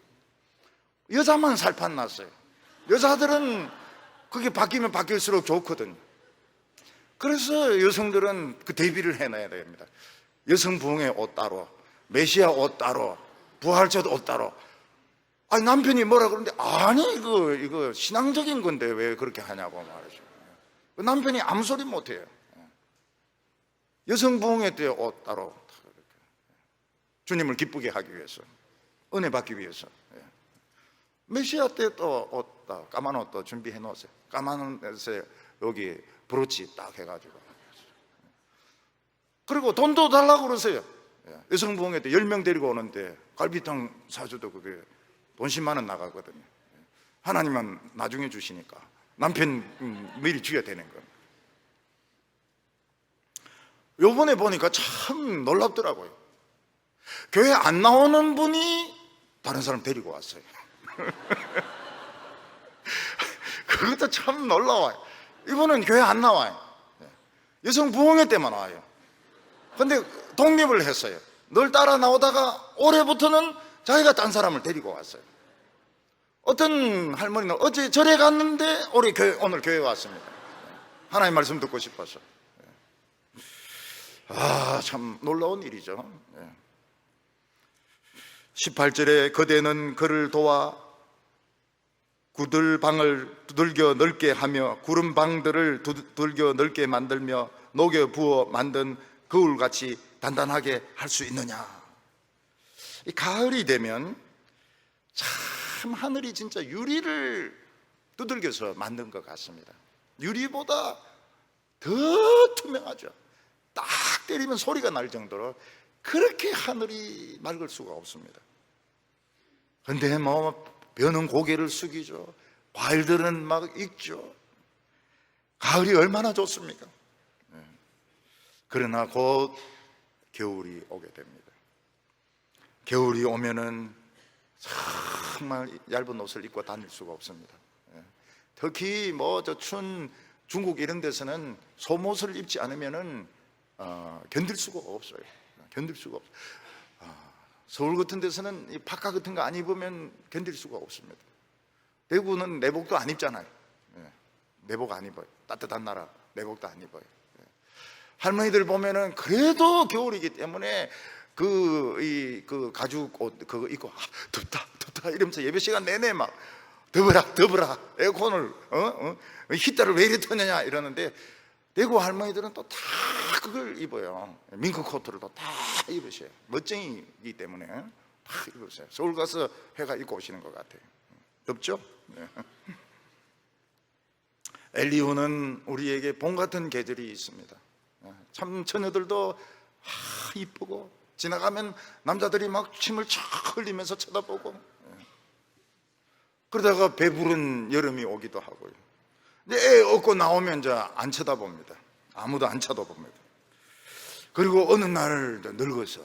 여자만 살판 났어요. 여자들은 그게 바뀌면 바뀔수록 좋거든요. 그래서 여성들은 그 대비를 해놔야 됩니다. 여성 부흥의 옷 따로, 메시아 옷 따로, 부활절 옷 따로. 아니, 남편이 뭐라 그러는데, 아니, 이거 신앙적인 건데 왜 그렇게 하냐고 말이죠. 남편이 아무 소리 못 해요. 여성 부흥회 때 옷 따로, 주님을 기쁘게 하기 위해서, 은혜 받기 위해서. 메시아 때 또 옷, 까만 옷도 준비해 놓으세요. 까만 옷에 여기 브로치 딱 해가지고. 그리고 돈도 달라고 그러세요. 여성 부흥회 때 10명 데리고 오는데 갈비탕 사줘도 그게 돈 10만 원 나가거든요. 하나님은 나중에 주시니까 남편 미리 줘야 되는 거. 요번에 보니까 참 놀랍더라고요. 교회 안 나오는 분이 다른 사람 데리고 왔어요. 그것도 참 놀라워요. 이분은 교회 안 나와요. 여성 부흥회 때만 와요. 근데 독립을 했어요. 늘 따라 나오다가 올해부터는 자기가 딴 사람을 데리고 왔어요. 어떤 할머니는 어제 절에 갔는데 오늘 교회 왔습니다. 하나님 말씀 듣고 싶어서. 참 놀라운 일이죠. 18절에 그대는 그를 도와 구들방을 두들겨 넓게 하며 구름방들을 두들겨 넓게 만들며 녹여 부어 만든 거울같이 단단하게 할 수 있느냐. 이 가을이 되면 참 하늘이 진짜 유리를 두들겨서 만든 것 같습니다. 유리보다 더 투명하죠. 딱 때리면 소리가 날 정도로 그렇게 하늘이 맑을 수가 없습니다. 근데 뭐 벼는 고개를 숙이죠. 과일들은 막 익죠. 가을이 얼마나 좋습니까? 그러나 곧 겨울이 오게 됩니다. 겨울이 오면은 정말 얇은 옷을 입고 다닐 수가 없습니다. 특히 뭐 저 추운 중국 이런 데서는 속옷을 입지 않으면은 견딜 수가 없어요. 견딜 수가 없어요. 서울 같은 데서는 이 파카 같은 거 안 입으면 견딜 수가 없습니다. 대구는 내복도 안 입잖아요. 내복 안 입어요. 따뜻한 나라 내복도 안 입어요. 할머니들 보면은 그래도 겨울이기 때문에 그 가죽 옷 그거 입고 덥다 이러면서 예배 시간 내내 막 더브라 에어컨을 히터를 왜 이리 트느냐 이러는데, 대구 할머니들은 또 다 그걸 입어요. 밍크 코트를 또 다 입으셔요. 멋쟁이기 때문에 다 입으세요. 서울 가서 해가 입고 오시는 것 같아요. 덥죠? 네. 엘리후는 우리에게 봄 같은 계절이 있습니다. 참 처녀들도 이쁘고, 지나가면 남자들이 막 침을 촥 흘리면서 쳐다보고, 그러다가 배부른 여름이 오기도 하고요. 근데 애 업고 나오면 이제 안 쳐다봅니다. 아무도 안 쳐다봅니다. 그리고 어느 날 늙어서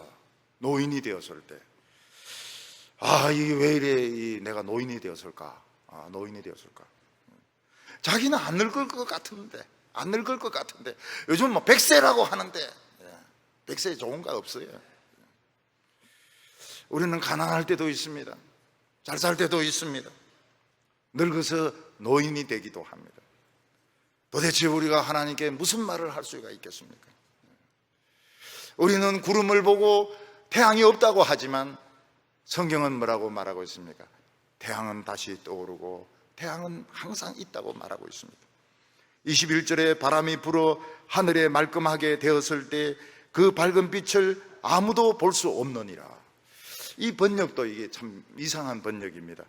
노인이 되었을 때, 이게 왜 이래 내가 노인이 되었을까? 노인이 되었을까? 자기는 안 늙을 것 같은데, 요즘 뭐 100세라고 하는데 100세 좋은가? 없어요. 우리는 가난할 때도 있습니다. 잘 살 때도 있습니다. 늙어서 노인이 되기도 합니다. 도대체 우리가 하나님께 무슨 말을 할 수가 있겠습니까? 우리는 구름을 보고 태양이 없다고 하지만 성경은 뭐라고 말하고 있습니까? 태양은 다시 떠오르고 태양은 항상 있다고 말하고 있습니다. 21절에 바람이 불어 하늘에 말끔하게 되었을 때 그 밝은 빛을 아무도 볼 수 없느니라. 이 번역도 이게 참 이상한 번역입니다.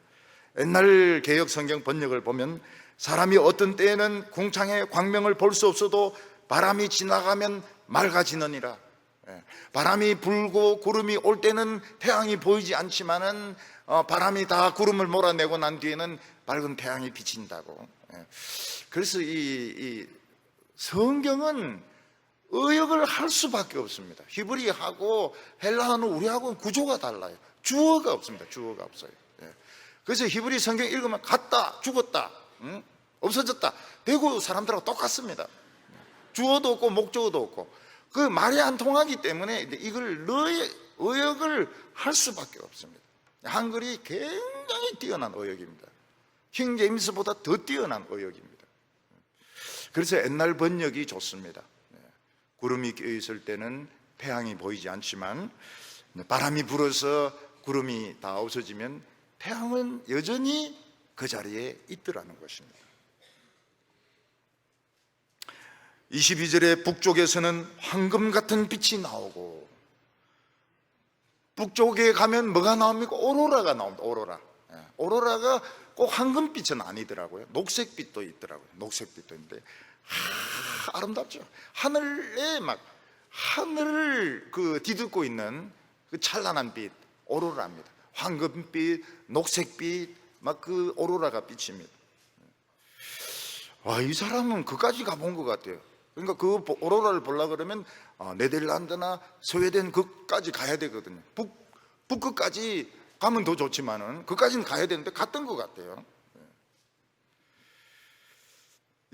옛날 개역 성경 번역을 보면 사람이 어떤 때에는 궁창의 광명을 볼 수 없어도 바람이 지나가면 맑아지느니라. 바람이 불고 구름이 올 때는 태양이 보이지 않지만은 바람이 다 구름을 몰아내고 난 뒤에는 밝은 태양이 비친다고. 그래서 이 성경은 의역을 할 수밖에 없습니다. 히브리하고 헬라어는 우리하고는 구조가 달라요. 주어가 없습니다. 주어가 없어요. 그래서 히브리 성경 읽으면 갔다, 죽었다, 없어졌다, 대구 사람들하고 똑같습니다. 주어도 없고 목적어도 없고, 그 말이 안 통하기 때문에 이걸 의역을 할 수밖에 없습니다. 한글이 굉장히 뛰어난 의역입니다. 킹 제임스보다 더 뛰어난 의역입니다. 그래서 옛날 번역이 좋습니다. 구름이 껴있을 때는 태양이 보이지 않지만 바람이 불어서 구름이 다 없어지면 태양은 여전히 그 자리에 있더라는 것입니다. 22절에 북쪽에서는 황금 같은 빛이 나오고, 북쪽에 가면 뭐가 나옵니까? 오로라가 나옵니다. 오로라가 꼭 황금빛은 아니더라고요. 녹색빛도 있더라고요. 녹색빛도 있는데 아름답죠. 하늘을 뒤덮고 있는 그 찬란한 빛, 오로라입니다. 황금빛, 녹색빛, 그 오로라가 빛입니다. 이 사람은 그까지 가본 것 같아요. 그러니까 그 오로라를 보려고 그러면 네덜란드나 스웨덴 그까지 가야 되거든요. 북극까지 가면 더 좋지만은 그까지는 가야 되는데 갔던 것 같아요.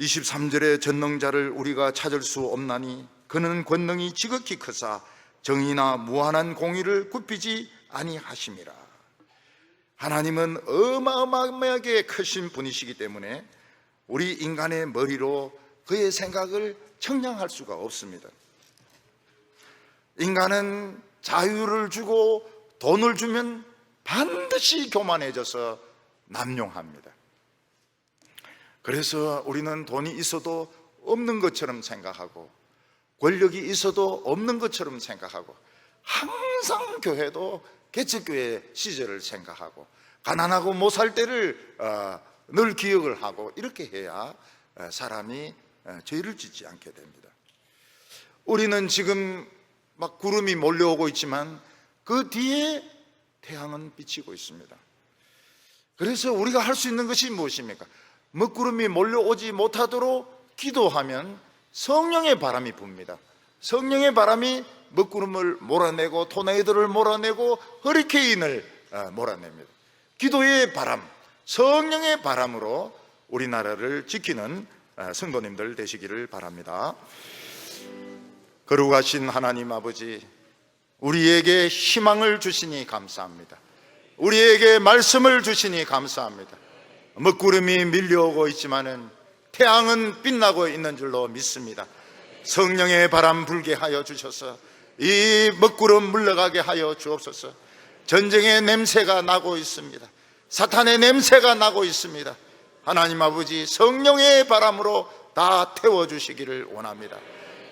23절에 전능자를 우리가 찾을 수 없나니 그는 권능이 지극히 크사 정의나 무한한 공의를 굽히지 아니하심이라. 하나님은 어마어마하게 크신 분이시기 때문에 우리 인간의 머리로 그의 생각을 청량할 수가 없습니다. 인간은 자유를 주고 돈을 주면 반드시 교만해져서 남용합니다. 그래서 우리는 돈이 있어도 없는 것처럼 생각하고, 권력이 있어도 없는 것처럼 생각하고, 항상 교회도 개척교회 시절을 생각하고, 가난하고 못 살 때를 늘 기억을 하고, 이렇게 해야 사람이 죄를 짓지 않게 됩니다. 우리는 지금 막 구름이 몰려오고 있지만 그 뒤에 태양은 비치고 있습니다. 그래서 우리가 할 수 있는 것이 무엇입니까? 먹구름이 몰려오지 못하도록 기도하면 성령의 바람이 붑니다. 성령의 바람이 먹구름을 몰아내고 토네이도를 몰아내고 허리케인을 몰아냅니다. 기도의 바람, 성령의 바람으로 우리나라를 지키는 성도님들 되시기를 바랍니다. 거룩하신 하나님 아버지, 우리에게 희망을 주시니 감사합니다. 우리에게 말씀을 주시니 감사합니다. 먹구름이 밀려오고 있지만은 태양은 빛나고 있는 줄로 믿습니다. 성령의 바람 불게 하여 주셔서 이 먹구름 물러가게 하여 주옵소서. 전쟁의 냄새가 나고 있습니다. 사탄의 냄새가 나고 있습니다. 하나님 아버지, 성령의 바람으로 다 태워주시기를 원합니다.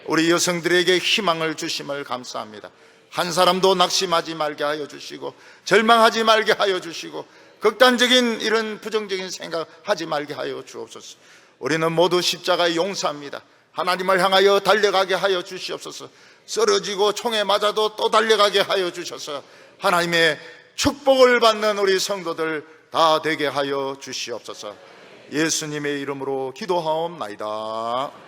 우리 여성들에게 희망을 주심을 감사합니다. 한 사람도 낙심하지 말게 하여 주시고, 절망하지 말게 하여 주시고, 극단적인 이런 부정적인 생각하지 말게 하여 주옵소서. 우리는 모두 십자가의 용사입니다. 하나님을 향하여 달려가게 하여 주시옵소서. 쓰러지고 총에 맞아도 또 달려가게 하여 주셔서 하나님의 축복을 받는 우리 성도들 다 되게 하여 주시옵소서. 예수님의 이름으로 기도하옵나이다.